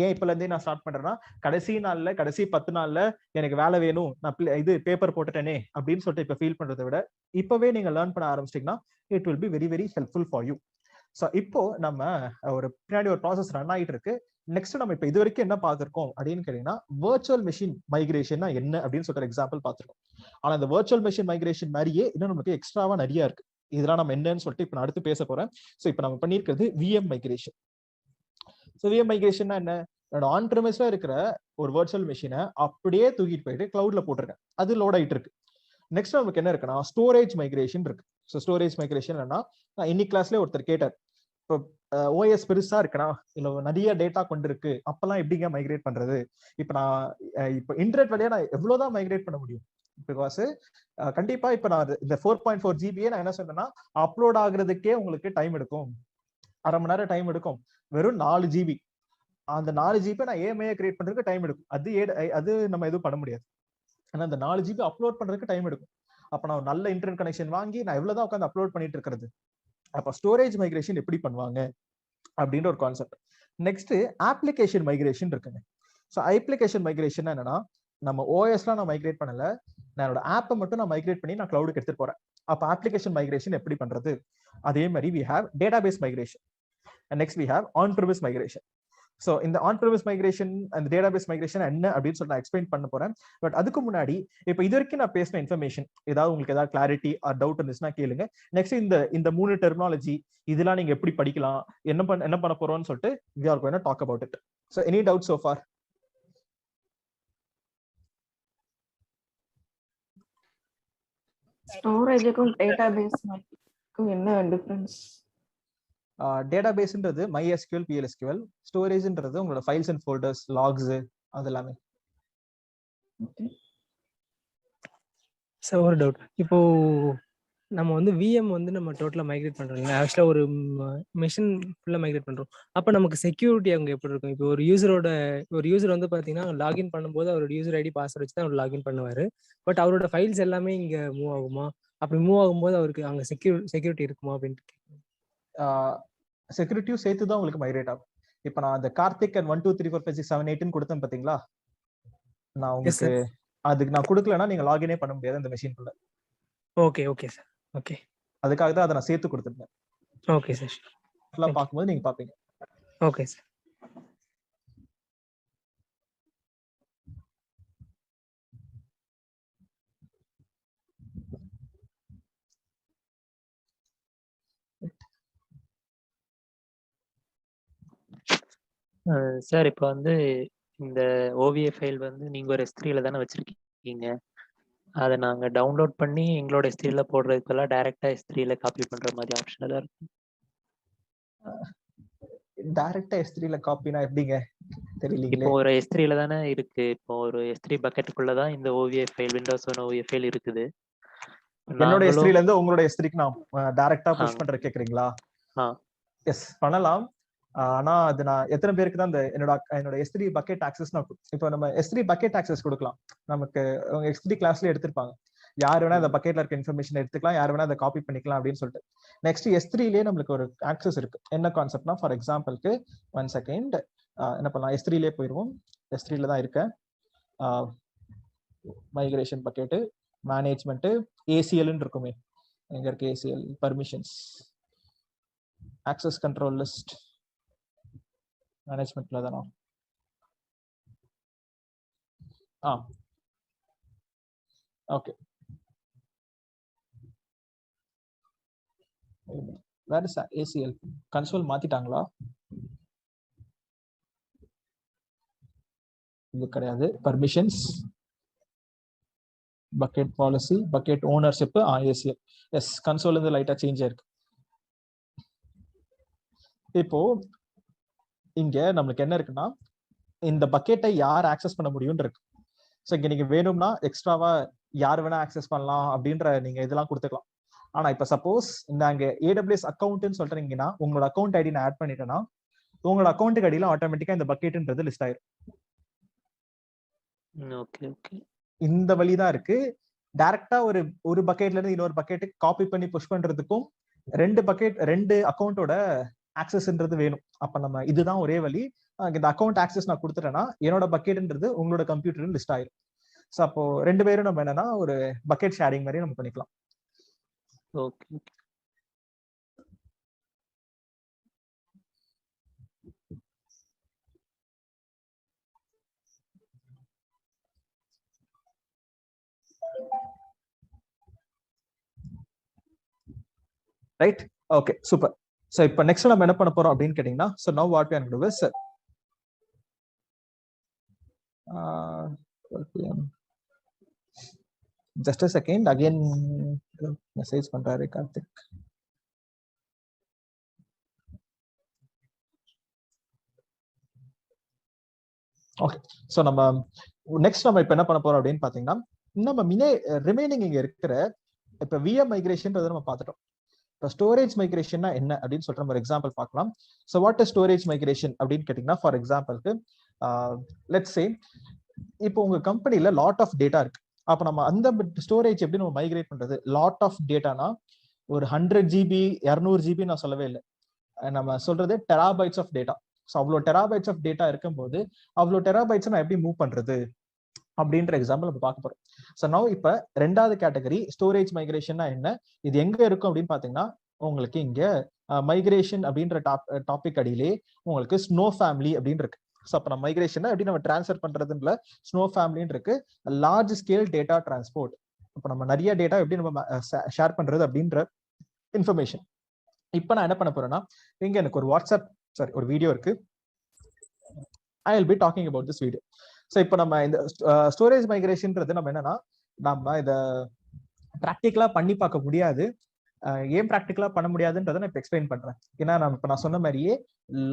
[SPEAKER 2] ஏன் இப்பல இருந்தே நான் ஸ்டார்ட் பண்றேன்னா கடைசி 10 நாள்ல எனக்கு வேலை வேணும், நான் இது பேப்பர் போட்டுட்டேனே அப்படின்னு சொல்லிட்டு இப்ப ஃபீல் பண்றதை விட இப்பவே நீங்க லேர்ன் பண்ண ஆரம்பிச்சிட்டீங்கன்னா it will be very very helpful for you. So இப்போ நம்ம ஒரு பின்னாடி ஒரு ப்ராசஸ் ரன் ஆகிட்டு இருக்கு. நெக்ஸ்ட் நம்ம இப்ப இது வரைக்கும் என்ன பார்த்திருக்கோம் அப்படின்னு கேட்டீங்கன்னா வர்ச்சுவல் மெஷின் மைக்ரேஷன் என்ன அப்படின்னு சொல்ற எக்ஸாம்பிள் பார்த்திருக்கோம். ஆனா இந்த வர்ச்சுவல் மெஷின் மைக்ரேஷன் மாதிரியே இன்னும் நமக்கு எக்ஸ்ட்ராவா நிறைய இருக்கு. இதெல்லாம் நம்ம என்னன்னு சொல்லிட்டு இப்ப நான் அடுத்து பேச போறேன். ஸோ இப்போ நம்ம பண்ணியிருக்கிறது VM மைக்ரேஷன். ஸோ VM மைக்ரேஷன்னா என்ன, என்னோட ஆன் ப்ரெமிஸ்ல இருக்கிற ஒரு வர்ச்சுவல் மெஷினை அப்படியே தூக்கிட்டு போயிட்டு கிளவுட்ல போட்டிருக்கேன், அது லோட் ஆயிட்டு இருக்கு. நெக்ஸ்ட் நமக்கு என்ன இருக்குன்னா ஸ்டோரேஜ் மைக்ரேஷன் இருக்கு. ஸோ ஸ்டோரேஜ் மைக்ரேஷன் என்னன்னா, இன்னைக்கு கிளாஸ்ல ஒருத்தர் கேட்டார், இப்போ OS பெருசா இருக்குன்னா இல்ல நிறைய டேட்டா கொண்டு இருக்கு அப்பெல்லாம் எப்படிங்க மைக்ரேட் பண்றது, இப்ப நான் இப்போ இன்டர்நெட் வழியா நான் எவ்வளவுதான் மைக்ரேட் பண்ண முடியும், பிகாஸ் கண்டிப்பா இப்ப நான் இந்த 4.4 GB நான் என்ன சொன்னேன்னா அப்லோட் ஆகுறதுக்கே உங்களுக்கு டைம் எடுக்கும், அரை மணி நேரம் டைம் எடுக்கும். வெறும் 4 GB, அந்த 4 GB நான் AMI கிரியேட் பண்றதுக்கு டைம் எடுக்கும். அது நம்ம எதுவும் பண்ண முடியாது. ஆனா அந்த 4 GB அப்லோட் பண்றதுக்கு டைம் எடுக்கும். அப்ப நான் நல்ல இன்டர்நெட் கனெக்ஷன் வாங்கி நான் எவ்வளவுதான் உட்காந்து அப்லோட் பண்ணிட்டு இருக்கிறது. அப்ப ஸ்டோரேஜ் மைக்ரேஷன் எப்படி பண்ணுவாங்க அப்படின்ற ஒரு கான்செப்ட். நெக்ஸ்ட் அப்ளிகேஷன் மைக்ரேஷன் இருக்குங்க. ஸோ அப்ளிகேஷன் மைக்ரேஷன் என்னன்னா, நம்ம OSலாம் நான் மைக்ரேட் பண்ணல, நான் என்னோட ஆப்பை மட்டும் நான் மைக்ரேட் பண்ணி நான் கிளவுடுக்கு எடுத்துட்டு போறேன். அப்ப அப்ளிகேஷன் மைக்ரேஷன் எப்படி பண்றது, அதே மாதிரி we have database migration and next we have on-premise migration. So இந்த ஆன்-ப்ரெமிஸ் மைக்ரேஷன் அந்த டேட்டாபேஸ் மைக்ரேஷன் என்ன அப்படின்னு சொல்லி நான் எக்ஸ்பிளைன் பண்ண போறேன். பட் அதுக்கு முன்னாடி இப்போ இது வரைக்கும் நான் பேசின இன்ஃபர்மேஷன் ஏதாவது உங்களுக்கு ஏதாவது கிளாரிட்டி ஆர் டவுட் இருந்துச்சுன்னா கேளுங்க. நெக்ஸ்ட் இந்த 3 டெர்மினாலஜி இதெல்லாம் நீங்க எப்படி படிக்கலாம், என்ன பண்ண போறோம்னு சொல்லிட்டு we are going to talk about it. So any doubts so far?
[SPEAKER 1] ஸ்டோரேஜுக்கும் டேட்டாபேஸ்க்கும் என்ன டிஃபரன்ஸ்?
[SPEAKER 2] டேட்டாபேஸ்ன்றது MySQL PLSQL, ஸ்டோரேஜ்ன்றது உங்களோட ஃபைல்ஸ் அண்ட் ஃபோல்டர்ஸ் லாக்ஸ் அது எல்லாமே.
[SPEAKER 3] சார் ஒரு டவுட், இப்போ நம்ம வந்து VM வந்து நம்ம டோட்டலாக மைக்ரேட் பண்ணுறோம், ஆக்சுவலாக ஒரு மெஷின் ஃபுல்லாக மைக்ரேட் பண்ணுறோம், அப்போ நமக்கு செக்யூரிட்டி அங்கே எப்படி இருக்கும்? இப்போ ஒரு யூசர் வந்து பார்த்தீங்கன்னா லாகின் பண்ணும்போது அவரோட யூசர் ஐடி பாஸ்வேர்ட் வச்சு தான் அவர் லாகின் பண்ணுவார். பட் அவரோட ஃபைல்ஸ் எல்லாமே இங்கே மூவ் ஆகுமா? அப்படி மூவ் ஆகும்போது அவருக்கு அங்கே செக்யூரிட்டி இருக்குமா அப்படின்ட்டு?
[SPEAKER 2] செக்யூரிட்டியும் சேர்த்து தான் உங்களுக்கு மைக்ரேட் ஆகும். இப்போ நான் அந்த கார்த்திக் அண்ட் 1 2 3 4 5 6 7 8 கொடுத்தேன் பாத்தீங்களா, நான் உங்களுக்கு அதுக்கு நான் கொடுக்கலன்னா நீங்க லாகினே பண்ண முடியாது அந்த மெஷின்குள்ள.
[SPEAKER 3] Okay sir, okay.
[SPEAKER 2] அதுக்காக தான் அதை நான் சேர்த்து கொடுத்துருந்தேன்.
[SPEAKER 3] ஓகே சார்,
[SPEAKER 2] எல்லாம் பார்க்கும்போது நீங்க பாப்பீங்க.
[SPEAKER 3] Okay sir.
[SPEAKER 4] சார் இப்போ வந்து இந்த OVA ஃபைல் வந்து நீங்க ஒரு S3ல தானே வச்சிருக்கீங்க, அதை நாங்க டவுன்லோட் பண்ணி எங்களோட S3ல போடுறதுக்கெல்லாம் டைரக்டா S3ல காப்பி பண்ற மாதிரி ஆப்ஷன் தான் இருக்கு.
[SPEAKER 2] டைரக்டா S3ல காப்பினா எப்படிங்க தெரியல.
[SPEAKER 4] இப்போ ஒரு S3ல தானே இருக்கு, இப்போ ஒரு S3 பக்கெட்டுக்குள்ள தான் இந்த OVA file, Windows 1 OVA file இருக்குது.
[SPEAKER 2] என்னோட
[SPEAKER 4] நாங்களும்
[SPEAKER 2] S3ல இருந்து உங்களோட S3க்கு நான் டைரக்டா புஷ்
[SPEAKER 4] ஆ.
[SPEAKER 2] பண்ற கேக்குறீங்களா?
[SPEAKER 4] ஆ.
[SPEAKER 2] எஸ் பண்ணலாம். ஆனா அது நான் எத்தனை பேருக்கு தான் என்னோட S3 பக்கெட் ஆக்சஸ் நான் இப்போ நம்ம S3 பக்கெட் ஆக்சஸ் கொடுக்கலாம். நமக்கு S3 கிளாஸ்ல எடுத்திருப்பாங்க. யார் வேணா இந்த பக்கெட்ல இருக்க இன்ஃபர்மேஷன் எடுத்துக்கலாம், யார் வேணா அதை காப்பி பண்ணிக்கலாம் அப்படின்னு சொல்லிட்டு. நெக்ஸ்ட் S3லயே நம்மளுக்கு ஒரு ஆக்சஸ் இருக்கு. என்ன கான்செப்ட்னா, ஃபார் எக்ஸாம்பிளுக்கு 1 செகண்ட் என்ன பண்ணலாம், S3லயே போயிடுவோம். S3ல தான் இருக்கேன். மைக்ரேஷன் பக்கெட்டு, மேனேஜ்மெண்ட், ACLன்னு இருக்குமே, எங்க இருக்கு ACL, permissions, access control list, மேனேஜ்மெண்ட்ல தானா? ஓகே. வேற ACL கன்சோல் மாத்திட்டாங்களா? இது கிடையாது. Permissions, bucket policy, bucket ownership, ACL. Yes, console இருந்து லைட்டா சேஞ்ச் ஆயிருக்கு. இப்போ இங்க நம்மளுக்கு என்ன இருக்குன்னா, இந்த பக்கெட்டை யார் ஆக்சஸ் பண்ண முடியும்னு இருக்கு. ஸோ இங்க நீங்க வேணும்னா எக்ஸ்ட்ராவா யார் வேணா ஆக்சஸ் பண்ணலாம் அப்படின்ற நீங்க இதெல்லாம் கொடுத்துக்கலாம். ஆனா இப்ப சப்போஸ் நாங்க AWS அக்கௌண்ட்னு சொல்றீங்கன்னா, உங்களோட அக்கௌண்ட் ஐடி நான் ஆட் பண்ணிட்டேன்னா, உங்களோட அக்கௌண்ட்டுக்கு அடியில ஆட்டோமேட்டிக்கா இந்த பக்கெட்ன்றது லிஸ்ட் ஆயிரும்.
[SPEAKER 4] Okay okay.
[SPEAKER 2] இந்த வழிதான் இருக்கு. டைரக்டா ஒரு பக்கெட்ல இருந்து இன்னொரு பக்கெட்டுக்கு காப்பி பண்ணி புஷ் பண்றதுக்கும் ரெண்டு அக்கௌண்டோட ஆக்சஸ்ன்றது வேணும். அப்ப நம்ம இதுதான் ஒரே வழி. இந்த அக்கௌண்ட் ஆக்சஸ் நான் கொடுத்துட்டேன்னா என்னோட பக்கெட்ன்றது உங்களோட கம்ப்யூட்டர் லிஸ்ட் ஆயிரும். ஸோ அப்போ ரெண்டு பேரும் நம்ம என்னன்னா ஒரு பக்கெட் ஷேரிங் மாதிரி நம்ம பண்ணிக்கலாம்.
[SPEAKER 4] Okay okay.
[SPEAKER 2] Right, okay, super. So இப்போ நெக்ஸ்ட் நம்ம என்ன பண்ண போறோம் அப்படின்னு கேட்டீங்கன்னா, so now what we are going to do is just a second, again message பண்றாரு கார்த்திக். ஓகே, ஸோ நம்ம நெக்ஸ்ட் நம்ம இப்போ என்ன பண்ண போறோம் அப்படின்னு பாத்தீங்கன்னா, நம்ம ரிமைனிங் இங்க இருக்கிற இப்போ VM மைக்ரேஷன்ன்றதை நம்ம பார்த்துட்டோம். இப்போ ஸ்டோரேஜ் மைக்ரேஷன்னா என்ன அப்படின்னு சொல்ற ஒரு எக்ஸாம்பிள் பார்க்கலாம். So what is storage migration அப்படின்னு கேட்டீங்கன்னா, ஃபார் எக்ஸாம்பிளுக்கு லெட்ஸ் சே இப்போ உங்க கம்பெனில லாட் ஆஃப் டேட்டா இருக்கு. அப்ப நம்ம அந்த ஸ்டோரேஜ் எப்படி நம்ம மைக்ரேட் பண்றது? லாட் ஆஃப் டேட்டானா ஒரு 100 GB 200 GB நான் சொல்லவே இல்லை, நம்ம சொல்றது டெராபைட்ஸ் ஆஃப் டேட்டா. ஸோ அவ்வளோ டெராபைட்ஸ் ஆஃப் டேட்டா இருக்கும்போது அவ்வளோ டெராபைட்ஸ் நான் எப்படி மூவ் பண்றது அப்படின்ற எக்ஸாம்பிள் நம்ம பார்க்க போறோம். ஸோ நவ் இப்ப ரெண்டாவது கேட்டகரி ஸ்டோரேஜ் மைக்ரேஷன்னா என்ன, இது எங்க இருக்கும் அப்படின்னு பாத்தீங்கன்னா, உங்களுக்கு இங்க மைக்ரேஷன் அப்படின்ற டாபிக் அடியிலே உங்களுக்கு ஸ்னோ ஃபேமிலி அப்படின்னு இருக்கு. ஸோ அப்போ நம்ம மைக்ரேஷன் எப்படி நம்ம டிரான்ஸ்ஃபர் பண்றதுல ஸ்னோ ஃபேமிலின்னு இருக்கு. லார்ஜ் ஸ்கேல் டேட்டா டிரான்ஸ்போர்ட், இப்போ நம்ம நிறைய டேட்டா எப்படி நம்ம ஷேர் பண்றது அப்படின்ற இன்ஃபர்மேஷன். இப்போ நான் என்ன பண்ண போறேன்னா, இங்க எனக்கு ஒரு ஒரு வீடியோ இருக்கு. I will be talking about this video. So இப்போ நம்ம இந்த ஸ்டோரேஜ் மைக்ரேஷன்ன்றது நம்ம என்னன்னா, நம்ம இதை ப்ராக்டிக்கலா பண்ணி பார்க்க முடியாது. ஏன் ப்ராக்டிக்கலா பண்ண முடியாதுன்றதை நான் இப்போ எக்ஸ்பிளைன் பண்றேன். ஏன்னா நம்ம இப்போ நான் சொன்ன மாதிரியே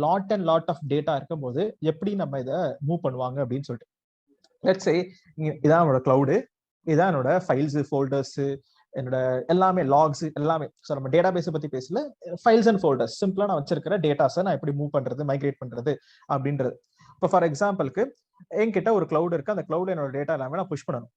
[SPEAKER 2] லாட் ஆஃப் டேட்டா இருக்கும்போது எப்படி நம்ம இதை மூவ் பண்ணுவாங்க அப்படின்னு சொல்லிட்டு. லெட்ஸ் சே இதான் என்னோட கிளவுடு, இதான் என்னோட ஃபைல்ஸ், ஃபோல்டர்ஸ், என்னோட எல்லாமே லாக்ஸ் எல்லாமே. ஸோ நம்ம டேட்டா பேஸை பத்தி பேசல, ஃபைல்ஸ் அண்ட் ஃபோல்டர்ஸ் சிம்பிளா நான் வச்சிருக்கிற டேட்டாஸை நான் எப்படி மூவ் பண்றது, மைக்ரேட் பண்றது அப்படின்றது. இப்போ ஃபார் எக்ஸாம்பிளுக்கு என்கிட்ட ஒரு கிளவுட் இருக்கு, அந்த கிளவுட்ல என்னோட டேட்டா எல்லாமே நான் புஷ் பண்ணணும்.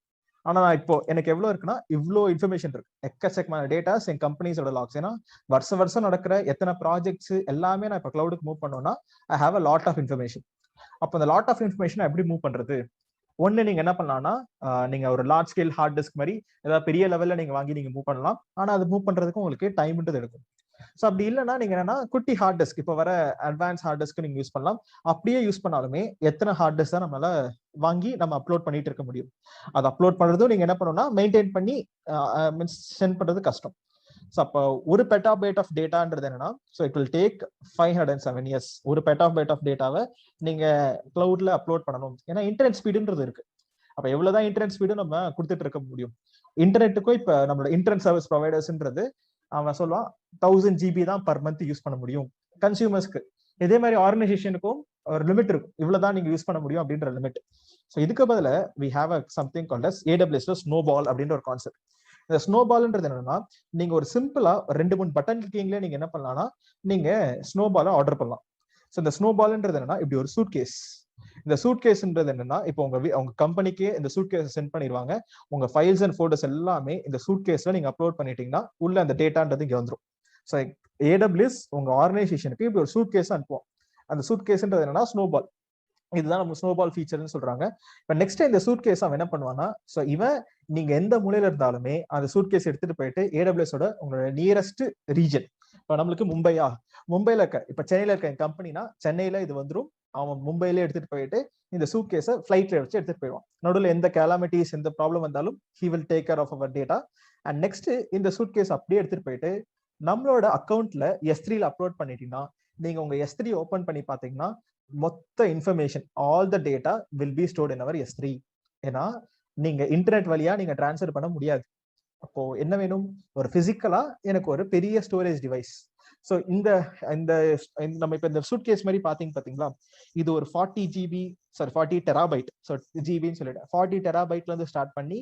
[SPEAKER 2] ஆனா நான் இப்போ எனக்கு எவ்வளவு இருக்குன்னா, இவ்வளோ இன்ஃபர்மேஷன் இருக்கு, எக்கச்சக்கமான டேட்டாஸ் என் கம்பெனிஸோட லாக்ஸ். ஏன்னா வருஷம் நடக்கிற எத்தனை ப்ராஜெக்ட்ஸ் எல்லாமே நான் இப்போ கிளவுடுக்கு மூவ் பண்ணோம்னா I have a lot of information. அப்போ அந்த லாட் ஆஃப் இன்ஃபர்மேஷன் எப்படி மூவ் பண்றது? ஒன்னு நீங்க என்ன பண்ணலாம்னா, நீங்க ஒரு லார்ஜ் ஸ்கேல் ஹார்ட் டிஸ்க் மாதிரி ஏதாவது பெரிய லெவல்ல நீங்க வாங்கி நீங்க மூவ் பண்ணலாம். ஆனா அது மூவ் பண்றதுக்கு உங்களுக்கு டைம்ன்றது எடுக்கும். ஸோ அப்படி இல்லைன்னா நீங்க என்னன்னா குட்டி ஹார்ட் டிஸ்க், இப்போ வர அட்வான்ஸ் ஹார்ட் டிஸ்க் நீங்க யூஸ் பண்ணலாம். அப்படியே யூஸ் பண்ணாலுமே எத்தனை ஹார்ட் டிஸ்க் தான் நம்மளால வாங்கி நம்ம அப்லோட் பண்ணிட்டு இருக்க முடியும்? அதை அப்லோட் பண்றதும் நீங்க என்ன பண்ணணும்னா மெயின்டைன் பண்ணி சென்ட் பண்றது கஷ்டம். ஸோ அப்போ ஒரு பெட்டாபைட் ஆஃப் டேட்டான்றது என்னன்னா, so it will take 507 years ஒரு பெட்டாபைட் ஆஃப் டேட்டாவை நீங்க கிளவுட்ல அப்லோட் பண்ணணும். ஏன்னா இன்டர்நெட் ஸ்பீடுன்றது இருக்கு. அப்ப எவ்வளவுதான் இன்டர்நெட் ஸ்பீடும் நம்ம கொடுத்துட்டு இருக்க முடியும்? இன்டர்நெட்டுக்கும் இப்ப நம்மளோட இன்டர்நெட் சர்வீஸ் ப்ரொவைடர்ஸ்ன்றது அவன் சொல்லுவான் 1000 GB தான் பர் மந்த் யூஸ் பண்ண முடியும் கன்சியூமர்ஸ்க்கு. இதே மாதிரி ஆர்கனைசேஷனுக்கும் ஒரு லிமிட் இருக்கும், இவ்வளவுதான் நீங்க யூஸ் பண்ண முடியும் அப்படின்ற லிமிட். ஸோ இதுக்கு பதில we have a something called as AWS snowball அப்படின்ற ஒரு கான்செப்ட். இந்த ஸ்னோபால்ன்றது என்னன்னா, நீங்க ஒரு சிம்பிளா 2-3 பட்டன் கிளிக்கிங்ல நீங்க என்ன பண்ணலாம்னா நீங்க ஸ்னோபாலை ஆர்டர் பண்ணலாம். ஸோ இந்த ஸ்னோபால்ன்றது என்னன்னா இப்படி ஒரு சூட் கேஸ். இந்த சூட் கேஸ்ன்றது என்னன்னா, இப்போ உங்க கம்பெனிக்கே இந்த சூட் கேஸ் சென்ட் பண்ணிடுவாங்க. உங்க ஃபைல்ஸ் அண்ட் போட்டோஸ் எல்லாமே இந்த சூட் கேஸ்ல நீங்க அப்லோட் பண்ணிட்டீங்கன்னா உள்ள அந்த டேட்டான்றது இங்க வந்துடும். ஸோ AWS உங்க ஆர்கனைசேஷனுக்கு இப்படி ஒரு சூட் கேஸ் அனுப்புவோம். அந்த சூட் கேஸ்ன்றது என்னன்னா ஸ்னோபால். இதுதான் நம்ம ஸ்னோபால் ஃபீச்சர்னு சொல்றாங்க. இப்போ நெக்ஸ்ட் இந்த சூட் கேஸ் அவன் என்ன பண்ணுவான்னா, ஸோ இவன் நீங்க எந்த மூலையில இருந்தாலுமே அந்த சூட் கேஸ் எடுத்துட்டு போயிட்டு AWS ஓட உங்களோட நியரஸ்ட் ரீஜன், இப்போ நம்மளுக்கு மும்பைல இருக்க, இப்போ சென்னையில இருக்க கம்பெனினா சென்னையில இது வந்துடும். அவன் மும்பையில எடுத்துட்டு போயிட்டு இந்த சூட் கேஸை ஃபிளைட்ல வச்சு எடுத்துட்டு போயிடுவான். நடுவில் எந்த கேலாமிட்டிஸ் எந்த ப்ராப்ளம் வந்தாலும் he will take care of our data. And next இந்த சூட் கேஸ் அப்படியே எடுத்துட்டு போயிட்டு நம்மளோட அக்கௌண்ட்ல S3ல அப்லோட் பண்ணிட்டீங்கன்னா, நீங்க உங்க S3 ஓபன் பண்ணி பாத்தீங்கன்னா மொத்த information all the data will be stored in our S3. ஏன்னா நீங்க இன்டர்நெட் வழியா நீங்க டிரான்ஸ்ஃபர் பண்ண முடியாது. அப்போ என்ன வேணும், ஒரு பிசிக்கலா எனக்கு ஒரு பெரிய ஸ்டோரேஜ் டிவைஸ். ஸோ இந்த நம்ம இப்ப இந்த சூட் கேஸ் மாதிரி பாத்தீங்களா, இது ஒரு 40 டெராபைட். ஸோ ஜிபின்னு சொல்லிட்டு 40 டெராபைட்ல இருந்து ஸ்டார்ட் பண்ணி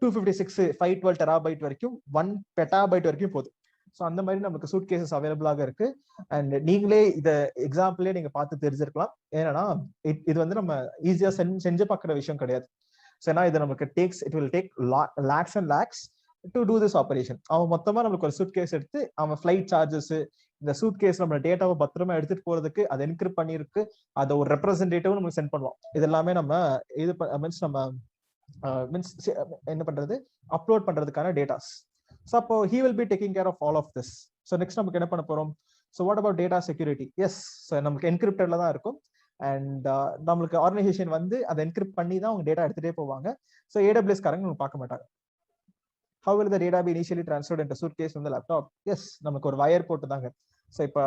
[SPEAKER 2] 256 512 டெராபைட் வரைக்கும் 1 பெட்டாபைட் வரைக்கும் போகுது. ஸோ அந்த மாதிரி நமக்கு சூட் கேசஸ் அவைலபிளாக இருக்கு. அண்ட் நீங்களே இதை எக்ஸாம்பிளே நீங்க பார்த்து தெரிஞ்சிருக்கலாம். ஏன்னா இது வந்து நம்ம ஈஸியா செஞ்சு பார்க்குற விஷயம் கிடையாது. ஸோ ஏன்னா இது நமக்கு it will take lakhs and lakhs to do this operation. அவன் மொத்தமா நமக்கு ஒரு சூட் கேஸ் எடுத்து அவன் ஃபிளைட் சார்ஜஸ், இந்த சூட் கேஸ் நம்ம டேட்டாவை பத்திரமா எடுத்துட்டு போறதுக்கு அதை என்கிரிப்ட் பண்ணிருக்கு, அதை ஒரு ரெப்ரஸன்டேட்டிவ் நமக்கு சென்ட் பண்ணுவோம். இது எல்லாமே நம்ம இது மீன்ஸ் நம்ம மீன்ஸ் என்ன பண்றது, அப்லோட் பண்றதுக்கான டேட்டாஸ். ஸோ அப்போ he will be taking care of all of this. So next நமக்கு என்ன பண்ண போறோம், so what about data security? Yes, so நமக்கு என்கிரிப்டட்ல தான் இருக்கும். அண்ட் நம்மளுக்கு ஆர்கனைசேஷன் வந்து அதை என்கிரிப்ட் பண்ணி தான் அவங்க டேட்டா எடுத்துட்டே போவாங்க. ஸோ AWS காரங்க நம்ம பார்க்க மாட்டாங்க. How will the data be initially transferred into suitcase from the laptop? Yes, நமக்கு ஒரு வயர் போட்டுதாங்க. ஸோ இப்போ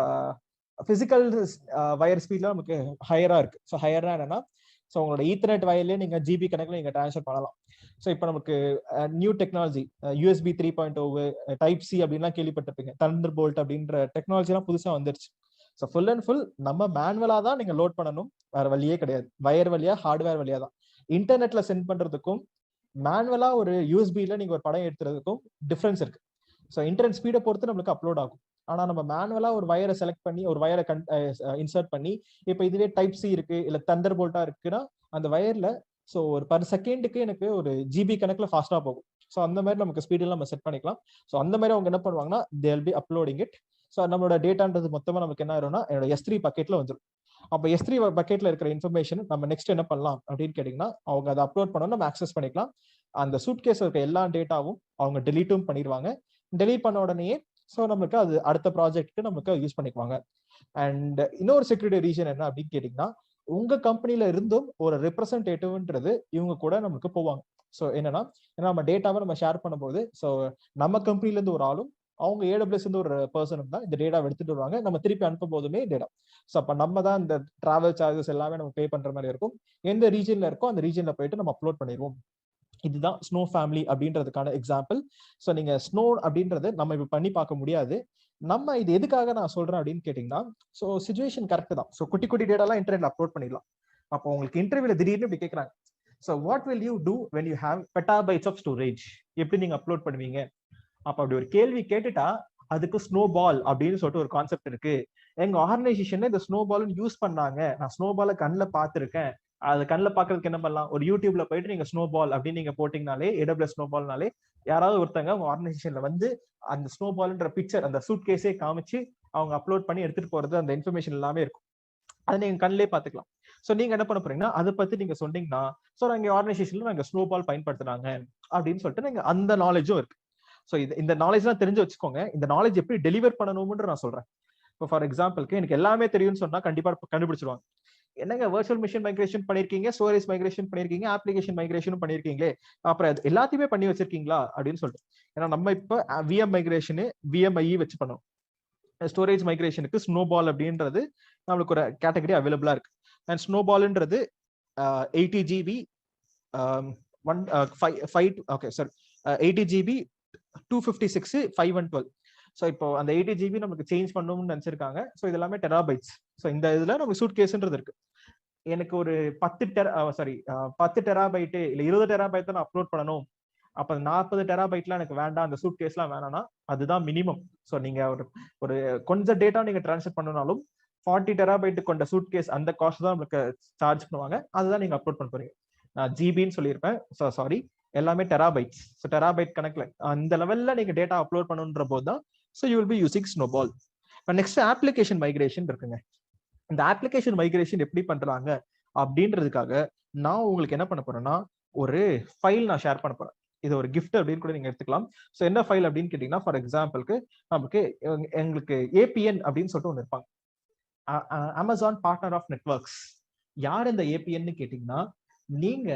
[SPEAKER 2] பிசிக்கல் வயர் ஸ்பீட்ல நமக்கு ஹையரா இருக்கு. ஸோ ஹையர்னா என்னன்னா, ஸோ உங்களோட ஈத்தர்நெட் வயர்லேயே நீங்க GB கணக்கில் நீங்க ட்ரான்ஸ்ஃபர் பண்ணலாம். ஸோ இப்போ நமக்கு new technology USB 3.0 type C அப்படின்லாம் கேள்விப்பட்டிருப்பீங்க. தண்டர் போல்ட் அப்படின்ற டெக்னாலஜிலாம் புதுசா வந்துருச்சு. ஸோ ஃபுல் அண்ட் ஃபுல் நம்ம மேனுவலா தான் நீங்க லோட் பண்ணணும், வேற வழியே கிடையாது. வயர் வழியா ஹார்ட்வேர் வழியா தான். இன்டர்நெட்ல சென்ட் பண்றதுக்கும் மேனுவலா ஒரு USB-ல நீங்க ஒரு படம் எடுத்துறதுக்கும் டிஃபரன்ஸ் இருக்கு. ஸோ இன்டர்நெட் ஸ்பீடை பொறுத்து நம்மளுக்கு அப்லோட் ஆகும். ஆனா நம்ம மேனுவலா ஒரு வயரை செலக்ட் பண்ணி ஒரு வயரை இன்சர்ட் பண்ணி, இப்போ இதுவே டைப் C இருக்கு இல்ல தண்டர் போல்ட்டா இருக்குன்னா அந்த வயர்ல ஸோ ஒரு பர் செகண்டுக்கு எனக்கு ஒரு GB கணக்கில் ஃபாஸ்டா போகும். ஸோ அந்த மாதிரி நமக்கு ஸ்பீடெல்லாம் நம்ம செட் பண்ணிக்கலாம். ஸோ அந்த மாதிரி அவங்க என்ன பண்ணுவாங்கன்னா they will be uploading it. So நம்மளோட டேட்டான்றது மொத்தமா நமக்கு என்ன ஆயிரும்னா என்னோட S3 பக்கெட்ல வந்துடும். அப்போ S3 பக்கெட்ல இருக்கிற இன்ஃபர்மேஷன் நம்ம நெக்ஸ்ட் என்ன பண்ணலாம் அப்படின்னு கேட்டீங்கன்னா, அவங்க அதை அப்லோட் பண்ணணும், நம்ம ஆக்சஸ் பண்ணிக்கலாம். அந்த சூட் கேஸ் இருக்க எல்லா டேட்டாவும் அவங்க டெலீட்டும் பண்ணிடுவாங்க. டெலீட் பண்ண உடனே ஸோ நமக்கு அது அடுத்த ப்ராஜெக்ட்க்கு நமக்கு யூஸ் பண்ணிக்குவாங்க. அண்ட் இன்னொரு செக்யூரிட்டி ரீசன் என்ன அப்படின்னு கேட்டீங்கன்னா, உங்க கம்பெனில இருந்தும் ஒரு ரெப்ரசன்டேட்டிவ்ன்றது இவங்க கூட நமக்கு போவாங்க. ஸோ என்னன்னா நம்ம டேட்டாவை நம்ம ஷேர் பண்ணும்போது ஸோ நம்ம கம்பெனில இருந்து ஒரு ஆளும் அவங்க AWS இருந்து ஒரு பர்சனும் தான் இந்த டேட்டா எடுத்துட்டு வருவாங்க. நம்ம திருப்பி அனுப்பும் போதுமே டேட்டா. ஸோ அப்ப நம்ம தான் இந்த டிராவல் சார்ஜஸ் எல்லாமே நம்ம பே பண்ற மாதிரி இருக்கும். எந்த ரீஜன்ல இருக்கோ அந்த ரீஜன்ல போயிட்டு நம்ம அப்லோட் பண்ணிடுவோம். இதுதான் ஸ்னோ ஃபேமிலி அப்படின்றதுக்கான எக்ஸாம்பிள். ஸோ நீங்க ஸ்னோ அப்படின்றது நம்ம இப்ப பண்ணி பார்க்க முடியாது. நம்ம இது எதுக்காக நான் சொல்றேன் அப்படின்னு கேட்டீங்கன்னா, ஸோ சிச்சுவேஷன் கரெக்ட் தான். ஸோ குட்டி குட்டி டேட்டாலாம் இன்டர்நெட்ல அப்லோட் பண்ணிடலாம். அப்போ உங்களுக்கு இன்டர்வியூல திடீர்னு இப்படி கேட்கறாங்க, so what will you do when you have petabytes of storage, எப்படி நீங்க அப்லோட் பண்ணுவீங்க? அப்ப அப்படி ஒரு கேள்வி கேட்டுட்டா அதுக்கு ஸ்னோபால் அப்படின்னு சொல்லிட்டு ஒரு கான்செப்ட் இருக்கு. எங்க ஆர்கனைசேஷன்ல இந்த ஸ்னோபால் யூஸ் பண்ணாங்க, நான் ஸ்னோபாலை கண்ணில் பார்த்துருக்கேன். அது கண்ணில் பார்க்கறதுக்கு என்ன பண்ணலாம், ஒரு யூடியூப்ல போயிட்டு நீங்க ஸ்னோபால் அப்படின்னு நீங்க போட்டீங்கனாலே AWS ஸ்னோபால்னாலே யாராவது ஒருத்தங்க உங்க ஆர்கனைசேஷன்ல வந்து அந்த ஸ்னோபால்ன்ற பிக்சர் அந்த சூட் கேஸே காமிச்சு அவங்க அப்லோட் பண்ணி எடுத்துட்டு போறது அந்த இன்ஃபர்மேஷன் எல்லாமே இருக்கும். அதை நீங்க கண்ணிலே பார்த்துக்கலாம். ஸோ நீங்க என்ன பண்ண போறீங்கன்னா அதை பத்தி நீங்க சொன்னீங்கன்னா, ஸோ நாங்க ஆர்கனைசேஷன்ல நாங்க ஸ்னோபால் பயன்படுத்துறாங்க அப்படின்னு சொல்லிட்டு நீங்க அந்த நாலேஜும் இருக்கு. ஸோ இந்த நாலேஜ்லாம் தெரிஞ்சு வச்சுக்கோங்க. இந்த நாலேஜ் எப்படி டெலிவர் பண்ணணும்னு நான் சொல்றேன். இப்போ ஃபார் எக்ஸாம்பிளுக்கு எனக்கு எல்லாமே தெரியும்னு சொன்னா கண்டிப்பா கண்டுபிடிச்சிருவாங்க. என்னங்க வர்ச்சுவல் மிஷின் மைக்ரேஷன் பண்ணிருக்கீங்க, ஸ்டோரேஜ் மைக்ரேஷன் பண்ணிருக்கீங்க, அப்ளிகேஷன் மைக்ரேஷனும் பண்ணிருக்கீங்களே, அப்புறம் எல்லாத்தையுமே பண்ணி வச்சிருக்கீங்களா அப்படின்னு சொல்லிட்டு. ஏன்னா நம்ம இப்போ VM மைக்ரேஷனு VMIE வச்சு பண்ணோம். ஸ்டோரேஜ் மைக்ரேஷனுக்கு ஸ்னோபால் அப்படின்றது நம்மளுக்கு ஒரு கேட்டகரி அவைலபிளா இருக்கு. அண்ட் ஸ்னோபால்ன்றது 80 GB 80 GB 256 512. ஸோ இப்போ அந்த 80 GB நமக்கு சேஞ்ச் பண்ணணும்னு நினைச்சிருக்காங்க. ஸோ இது எல்லாமே டெராபைட்ஸ். ஸோ இந்த இதுல நமக்கு சூட் கேஸ்ன்றது இருக்கு. எனக்கு ஒரு 10 டெராபைட்டு இல்ல 20 டெராபைட் நான் அப்லோட் பண்ணணும் அப்ப 40 டெராபைட்லாம் எனக்கு வேண்டாம், அந்த சூட் கேஸ்லாம் வேணாம்னா அதுதான் மினிமம். ஸோ நீங்க ஒரு கொஞ்சம் டேட்டா நீங்க டிரான்ஸ்ஃபர் பண்ணனாலும் 40 டெராபைட் கொண்ட சூட் கேஸ் அந்த காஸ்ட் தான் உங்களுக்கு சார்ஜ் பண்ணுவாங்க. அதுதான் நீங்க அப்லோட் பண்ண போறீங்க. நான் ஜிபின்னு சொல்லியிருப்பேன், சாரி, எல்லாமே டெராபைட்ஸ். ஸோ டெராபைட் கணக்குல அந்த லெவல்ல நீங்க டேட்டா அப்லோட் பண்ணுன்ற போது தான் so you will be using snowball. இப்போ நெக்ஸ்ட் அப்ளிகேஷன் மைக்ரேஷன் இருக்குங்க. இந்த அப்ளிகேஷன் மைக்ரேஷன் எப்படி பண்றாங்க அப்படின்றதுக்காக நான் உங்களுக்கு என்ன பண்ண போறேன்னா ஒரு ஃபைல் நான் ஷேர் பண்ண போறேன். இது ஒரு கிஃப்ட் அப்படின்னு கூட நீங்க எடுத்துக்கலாம். ஸோ என்ன ஃபைல் அப்படின்னு கேட்டீங்கன்னா, ஃபார் எக்ஸாம்பிளுக்கு நமக்கு எங்களுக்கு ஏபிஎன் அப்படின்னு சொல்லிட்டு ஒன்று இருப்பாங்க, அமேசான் பார்ட்னர் ஆஃப் நெட்வொர்க்ஸ். யார் இந்த ஏபிஎன்னு கேட்டீங்கன்னா, நீங்க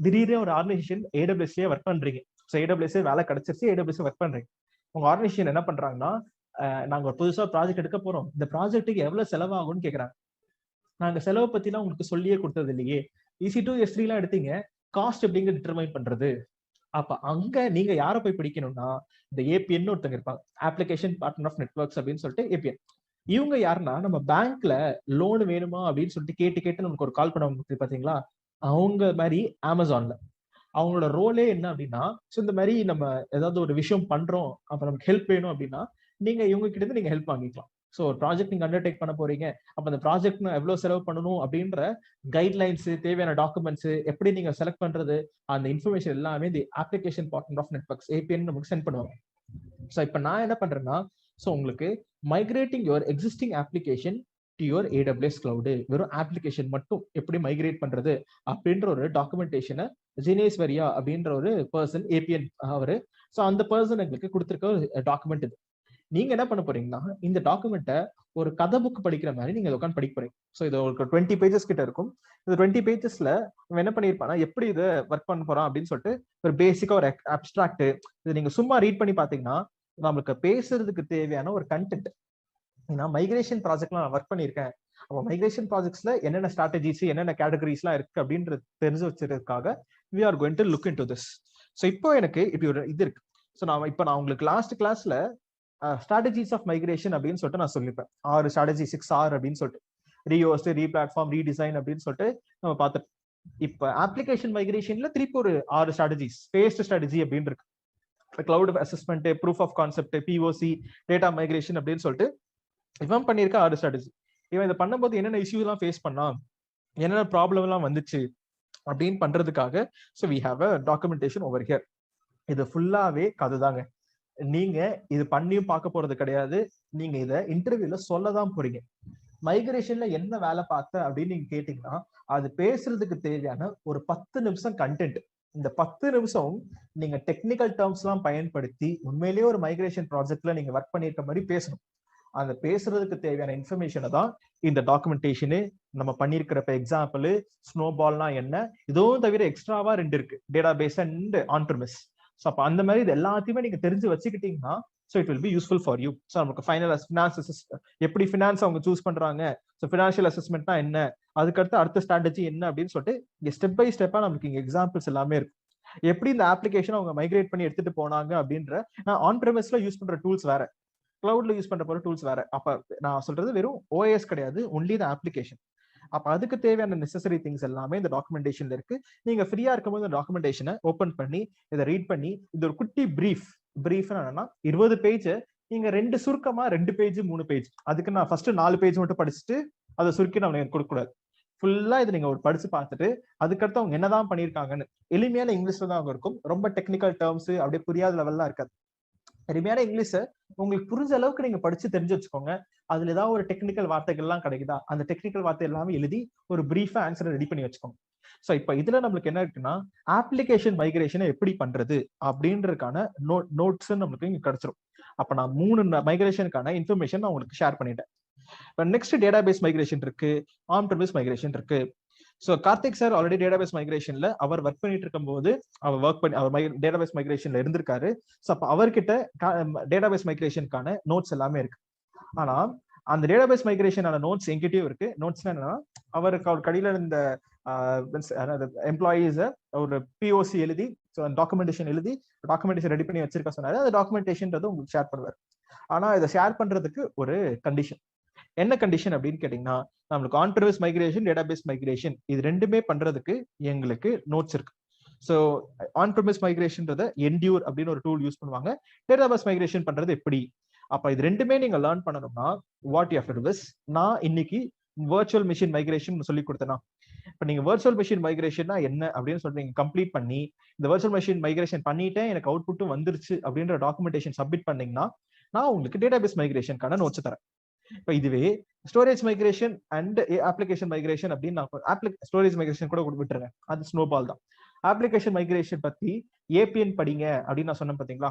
[SPEAKER 2] திடீர்னு ஒரு ஆர்கனைசேஷன் ஏடபிள்யூஎஸ்லயே ஒர்க் பண்றீங்க. ஸோ ஏடபிள்யூஎஸ் வேலை கிடைச்சிருச்சு, ஏடபிள்யூஎஸ் ஒர்க் பண்றீங்க. உங்க ஆர்கனைசேஷன் என்ன பண்றாங்கன்னா, நாங்க ஒரு புதுசா ப்ராஜெக்ட் எடுக்க போறோம், இந்த ப்ராஜெக்ட்டுக்கு எவ்வளவு செலவாகும்னு கேக்குறாங்க. நாங்க செலவு பத்திலாம் உங்களுக்கு சொல்லியே கொடுத்தது இல்லையே. EC2 S3 எல்லாம் எடுத்தீங்க, காஸ்ட் எப்படிங்க டிட்டர்மைன் பண்றது? அப்ப அங்க நீங்க யாரை போய் பிடிக்கணும்னா, இந்த ஏபிஎன் ஒருத்தங்க இருப்பாங்க, அப்ளிகேஷன் பார்ட்னர் ஆஃப் நெட்வொர்க்ஸ் அப்படின்னு சொல்லிட்டு ஏபிஎன். இவங்க யாருன்னா, நம்ம பேங்க்ல லோன் வேணுமா அப்படின்னு சொல்லிட்டு கேட்டு நமக்கு ஒரு கால் பண்ணுவாங்க பாத்தீங்களா, அவங்க மாதிரி அமேசான்ல அவங்களோட ரோலே என்ன அப்படின்னா, ஸோ இந்த மாதிரி நம்ம ஏதாவது ஒரு விஷயம் பண்றோம், அப்ப நமக்கு ஹெல்ப் வேணும் அப்படின்னா நீங்க இவங்க கிட்ட இருந்து நீங்க ஹெல்ப் வாங்கிக்கலாம். ஸோ ஒரு ப்ராஜெக்ட் நீங்க அண்டர்டேக் பண்ண போறீங்க, அப்ப அந்த ப்ராஜெக்ட் எவ்வளவு செலவு பண்ணணும் அப்படின்ற கைட்லைன்ஸ், தேவையான டாக்குமெண்ட்ஸ், எப்படி நீங்க செலக்ட் பண்றது, அந்த இன்ஃபர்மேஷன் எல்லாமே இந்த application partner of networks APN நமக்கு சென்ட் பண்ணுவாங்க. ஸோ இப்போ நான் என்ன பண்றேன்னா, ஸோ உங்களுக்கு migrating your existing application to your AWS cloud, வெறும் அப்ளிகேஷன் மட்டும் எப்படி மைக்ரேட் பண்றது அப்படின்ற ஒரு டாக்குமெண்டேஷனை ஜினேஸ் வரியா அப்படின்ற ஒரு பர்சன் ஏபிஎன் அவரு, ஸோ அந்த பர்சன் எங்களுக்கு கொடுத்துருக்க ஒரு டாக்குமெண்ட் இது. நீங்க என்ன பண்ண போறீங்கன்னா, இந்த டாக்குமெண்ட்டை ஒரு கதை புக் படிக்கிற மாதிரி நீங்க உட்காந்து படிக்க போறீங்க. ஸோ இது ஒரு 20 பேஜஸ் கிட்ட இருக்கும். இந்த 20 பேஜஸ்ல என்ன பண்ணிருப்பானா, எப்படி இதை ஒர்க் பண்ண போறான் அப்படின்னு சொல்லிட்டு ஒரு பேசிக்கா ஒரு அப்டிராக்ட், இது நீங்க சும்மா ரீட் பண்ணி பாத்தீங்கன்னா நம்மளுக்கு பேசுறதுக்கு தேவையான ஒரு கண்டென்ட். நான் மைக்ரேஷன் ப்ராஜெக்ட்லாம் நான் ஒர்க் பண்ணியிருக்கேன், அப்போ மைக்ரேஷன் ப்ராஜெக்ட்ஸ்ல என்னென்ன ஸ்ட்ராட்டஜிஸ், என்னென்ன கேட்டகரிஸ்லாம் இருக்கு அப்படின்றது தெரிஞ்சு வச்சிருக்கிறதுக்காக we are going to look into this. So இப்போ எனக்கு இப்படி ஒரு இது இருக்கு. ஸோ நான் உங்களுக்கு லாஸ்ட் கிளாஸ்ல ஸ்ட்ராட்டஜிஸ் ஆஃப் மைக்ரேஷன் அப்படின்னு சொல்லிட்டு நான் சொல்லிப்பேன், 6 ஸ்ட்ராட்டஜி, 6R அப்படின்னு சொல்லிட்டு, ரீஹோஸ்ட், ரீபிளாட்ஃபார்ம், ரீடிசைன் அப்படின்னு சொல்லிட்டு நம்ம பார்த்துட்டு, இப்போ அப்ளிகேஷன் மைக்ரேஷன்ல திருப்பி ஒரு 6 ஸ்ட்ராட்டஜிஸ், ஃபேஸ்ட் ஸ்ட்ராட்டஜி அப்படின்னு இருக்கு. Cloud assessment, proof of concept, POC, data migration அப்படின்னு சொல்லிட்டு இவன் பண்ணியிருக்க 6 ஸ்ட்ராட்டஜி. இவன் இதை பண்ணும்போது என்னென்ன இஷ்யூ எல்லாம் ஃபேஸ் பண்ணா, என்னென்ன ப்ராப்ளம் எல்லாம் வந்துச்சு அப்படின்னு பண்றதுக்காக so we have a documentation over here. இது ஃபுல்லாவே கதை தாங்க. நீங்க இது பண்ணியும் பார்க்க போறது கிடையாது, நீங்க இதை இன்டர்வியூல சொல்லதான் போறீங்க. மைக்ரேஷன்ல என்ன வேலை பார்த்த அப்படின்னு நீங்க கேட்டீங்கன்னா, அது பேசுறதுக்கு தேவையான ஒரு 10 நிமிஷம் கண்டென்ட். இந்த 10 நிமிஷம் நீங்க டெக்னிக்கல் டேர்ம்ஸ் எல்லாம் பயன்படுத்தி உண்மையிலேயே ஒரு மைக்ரேஷன் ப்ராஜெக்ட்ல நீங்க ஒர்க் பண்ணிருக்க மாதிரி பேசணும். அந்த பேசுறதுக்கு தேவையான இன்ஃபர்மேஷனை தான் இந்த டாக்குமெண்டேஷனு நம்ம பண்ணிருக்கிற. இப்போ எக்ஸாம்பிள் ஸ்னோபால்னா என்ன, இதுவும் தவிர எக்ஸ்ட்ராவா 2 இருக்கு, டேட்டாபேஸ் அண்ட் ஆன்-பிரெமிஸ். ஸோ அப்போ அந்த மாதிரி இது எல்லாத்தையுமே நீங்க தெரிஞ்சு வச்சுக்கிட்டீங்கன்னா so it will be useful for you. So நமக்கு ஃபைனல் ஃபினான்ஸ் எப்படி ஃபினான்ஸ் அவங்க சூஸ் பண்றாங்க, ஸோ ஃபினான்ஷியல் அசஸ்மெண்ட்னா என்ன, அதுக்கடுத்து அடுத்த ஸ்ட்ராட்டஜி என்ன அப்படின்னு சொல்லிட்டு இங்க ஸ்டெப் பை ஸ்டெப்பா நமக்கு இங்க எக்ஸாம்பிள்ஸ் எல்லாமே இருக்கு. எப்படி இந்த அப்ளிகேஷன் அவங்க மைக்ரேட் பண்ணி எடுத்துட்டு போனாங்க அப்படின்ற. நான் ஆன்-பிரெமிஸ்ல யூஸ் பண்ற டூல்ஸ் வேற, கிளவுட்ல யூஸ் பண்ற போற டூல்ஸ் வேற. அப்ப நான் சொல்றது வெறும் OS கிடையாது, ஒன்லி த அப்ளிகேஷன். அப்ப அதுக்கு தேவையான நெசசரி திங்ஸ் எல்லாமே இந்த டாக்குமெண்டேஷன்ல இருக்கு. நீங்க ஃப்ரீயா இருக்கும்போது இந்த டாக்குமெண்டேஷனை ஓபன் பண்ணி இதை ரீட் பண்ணி, இது ஒரு குட்டி பிரீஃப் என்னன்னா 20 பேஜ் நீங்க 2 சுருக்கமா 2 பேஜ் 3 பேஜ், அதுக்கு நான் ஃபர்ஸ்ட் 4 பேஜ் மட்டும் படிச்சுட்டு அதை சுருக்கி நம்ம கொடுக்க கூடாது. ஃபுல்லா இது நீங்க ஒரு படிச்சு பார்த்துட்டு அதுக்கடுத்து அவங்க என்னதான் பண்ணிருக்காங்கன்னு எளிமையான இங்கிலீஷ்ல தான் அவங்க இருக்கும். ரொம்ப டெக்னிக்கல் டேர்ம்ஸ் அப்படியே புரியாத லெவல்லாம் இருக்காது. எளிமையான இங்கிலீஷை உங்களுக்கு புரிஞ்ச அளவுக்கு நீங்க படிச்சு தெரிஞ்சு வச்சுக்கோங்க. அதுல ஏதாவது ஒரு டெக்னிக்கல் வார்த்தைகள் எல்லாம் கிடைக்குதா, அந்த டெக்னிக்கல் வார்த்தை எல்லாமே எழுதி ஒரு பிரீஃபா ஆன்சரை ரெடி பண்ணி வச்சுக்கோங்க. ஸோ இப்போ இதுல நம்மளுக்கு என்ன இருக்குன்னா, அப்ளிகேஷன் மைக்ரேஷனை எப்படி பண்றது அப்படின்றதுக்கான நோட்ஸ் நம்மளுக்கு இங்க கிடைச்சிரும். அப்ப நான் 3 மைக்ரேஷனுக்கான இன்ஃபர்மேஷன் நான் உங்களுக்கு ஷேர் பண்ணிட்டேன். இப்போ நெக்ஸ்ட் டேட்டாபேஸ் மைக்ரேஷன் இருக்கு, ஆன்-பிரெமிஸ் மைக்ரேஷன் இருக்கு. So Karthik sir already database மைக்ரேஷன்ல அவர் ஒர்க் பண்ணிட்டு இருக்கும் போது அவர் டேட்டாபேஸ் மைக்ரேஷன்ல இருந்திருக்காரு. ஸோ அப்போ அவர்கிட்ட டேட்டாபேஸ் மைக்ரேஷனுக்கான நோட்ஸ் எல்லாமே இருக்கு. ஆனா அந்த டேட்டாபேஸ் மைக்ரேஷனான நோட்ஸ் என்கிட்டயும் இருக்கு. நோட்ஸ்னா என்னன்னா, அவருக்கு அவர் கடையில இந்த எம்ப்ளாயீஸ் ஒரு POC எழுதி டாக்குமெண்டேஷன் எழுதி டாக்குமெண்டேஷன் ரெடி பண்ணி வச்சிருக்க சொன்னாரு. அந்த டாக்குமெண்டேஷன்றது உங்களுக்கு ஷேர் பண்ணுவார். ஆனா இதை ஷேர் பண்றதுக்கு ஒரு கண்டிஷன். என்ன கண்டிஷன் அப்படின்னு கேட்டீங்கன்னா, நம்மளுக்கு ஆன்-பிரெமிஸ் மைக்ரேஷன், டேட்டாபேஸ் மைக்ரேஷன் இது ரெண்டுமே பண்றதுக்கு எங்களுக்கு நோட்ஸ் இருக்கு. ஸோ ஆன் ப்ரிமிஸ் மைக்ரேஷன்றத என்டியூர் அப்படின்னு ஒரு டூல் யூஸ் பண்ணுவாங்க. டேட்டாபேஸ் மைக்ரேஷன் பண்றது எப்படி? அப்ப இது ரெண்டுமே நீங்க லேர்ன் பண்ணணும்னா what you have to do is, நான் இன்னைக்கு வர்ச்சுவல் மிஷின் மைக்ரேஷன் சொல்லி கொடுத்தேன்னா, இப்ப நீங்க வர்ச்சுவல் மிஷின் மைக்ரேஷன்னா என்ன அப்படின்னு சொல்லிட்டு நீங்க கம்ப்ளீட் பண்ணி இந்த வர்ச்சுவல் மிஷின் மைக்ரேஷன் பண்ணிட்டேன், எனக்கு அவுட்புட்டும் வந்துருச்சு அப்படின்ற டாக்குமெண்டேஷன் சப்மிட் பண்ணீங்கன்னா நான் உங்களுக்கு டேட்டாபேஸ் மைக்ரேஷனுக்கான நோட்ஸ் தரேன். இப்ப இதுவே storage migration and application migration அப்படின்னு நான் ஸ்டோரேஜ் மைக்ரேஷன் கூட விட்டுருங்க, அது ஸ்னோபால் தான். அப்ளிகேஷன் மைக்ரேஷன் பத்தி ஏபிஎன் படிங்க அப்படின்னு நான் சொன்னேன் பாத்தீங்களா,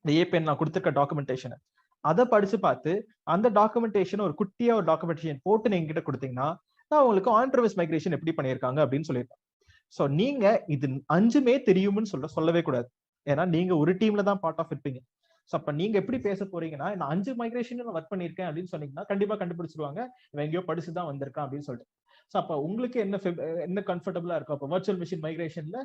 [SPEAKER 2] இந்த ஏபிஎன் நான் கொடுத்துருக்க டாக்குமெண்டேஷன் அதை படிச்சு பார்த்து அந்த டாக்குமெண்டேஷன் ஒரு குட்டியா ஒரு டாக்குமெண்டேஷன் போட்டு நீங்க கிட்ட கொடுத்தீங்கன்னா நான் உங்களுக்கு ஆன் ப்ரிமிஸ் மைக்ரேஷன் எப்படி பண்ணியிருக்காங்க அப்படின்னு சொல்லியிருக்கேன். ஸோ நீங்க இது 5மே தெரியும்னு சொல்லவே கூடாது, ஏன்னா நீங்க ஒரு டீம்ல தான் பார்ட் ஆஃப் இருப்பீங்க. ஸோ அப்ப நீங்க எப்படி பேச போறீங்கன்னா, நான் 5 மைக்ரேஷன் ஒர்க் பண்ணியிருக்கேன் அப்படின்னு சொன்னீங்கன்னா கண்டிப்பா கண்டுபிடிச்சிருவாங்க இவன் எங்கேயோ படிச்சுதான் வந்திருக்கான் அப்படின்னு சொல்லிட்டு. ஸோ அப்ப உங்களுக்கு என்ன கம்ஃபர்டபுளா இருக்கும்? அப்போ வர்ச்சுவல் மிஷின் மைக்ரேஷன்ல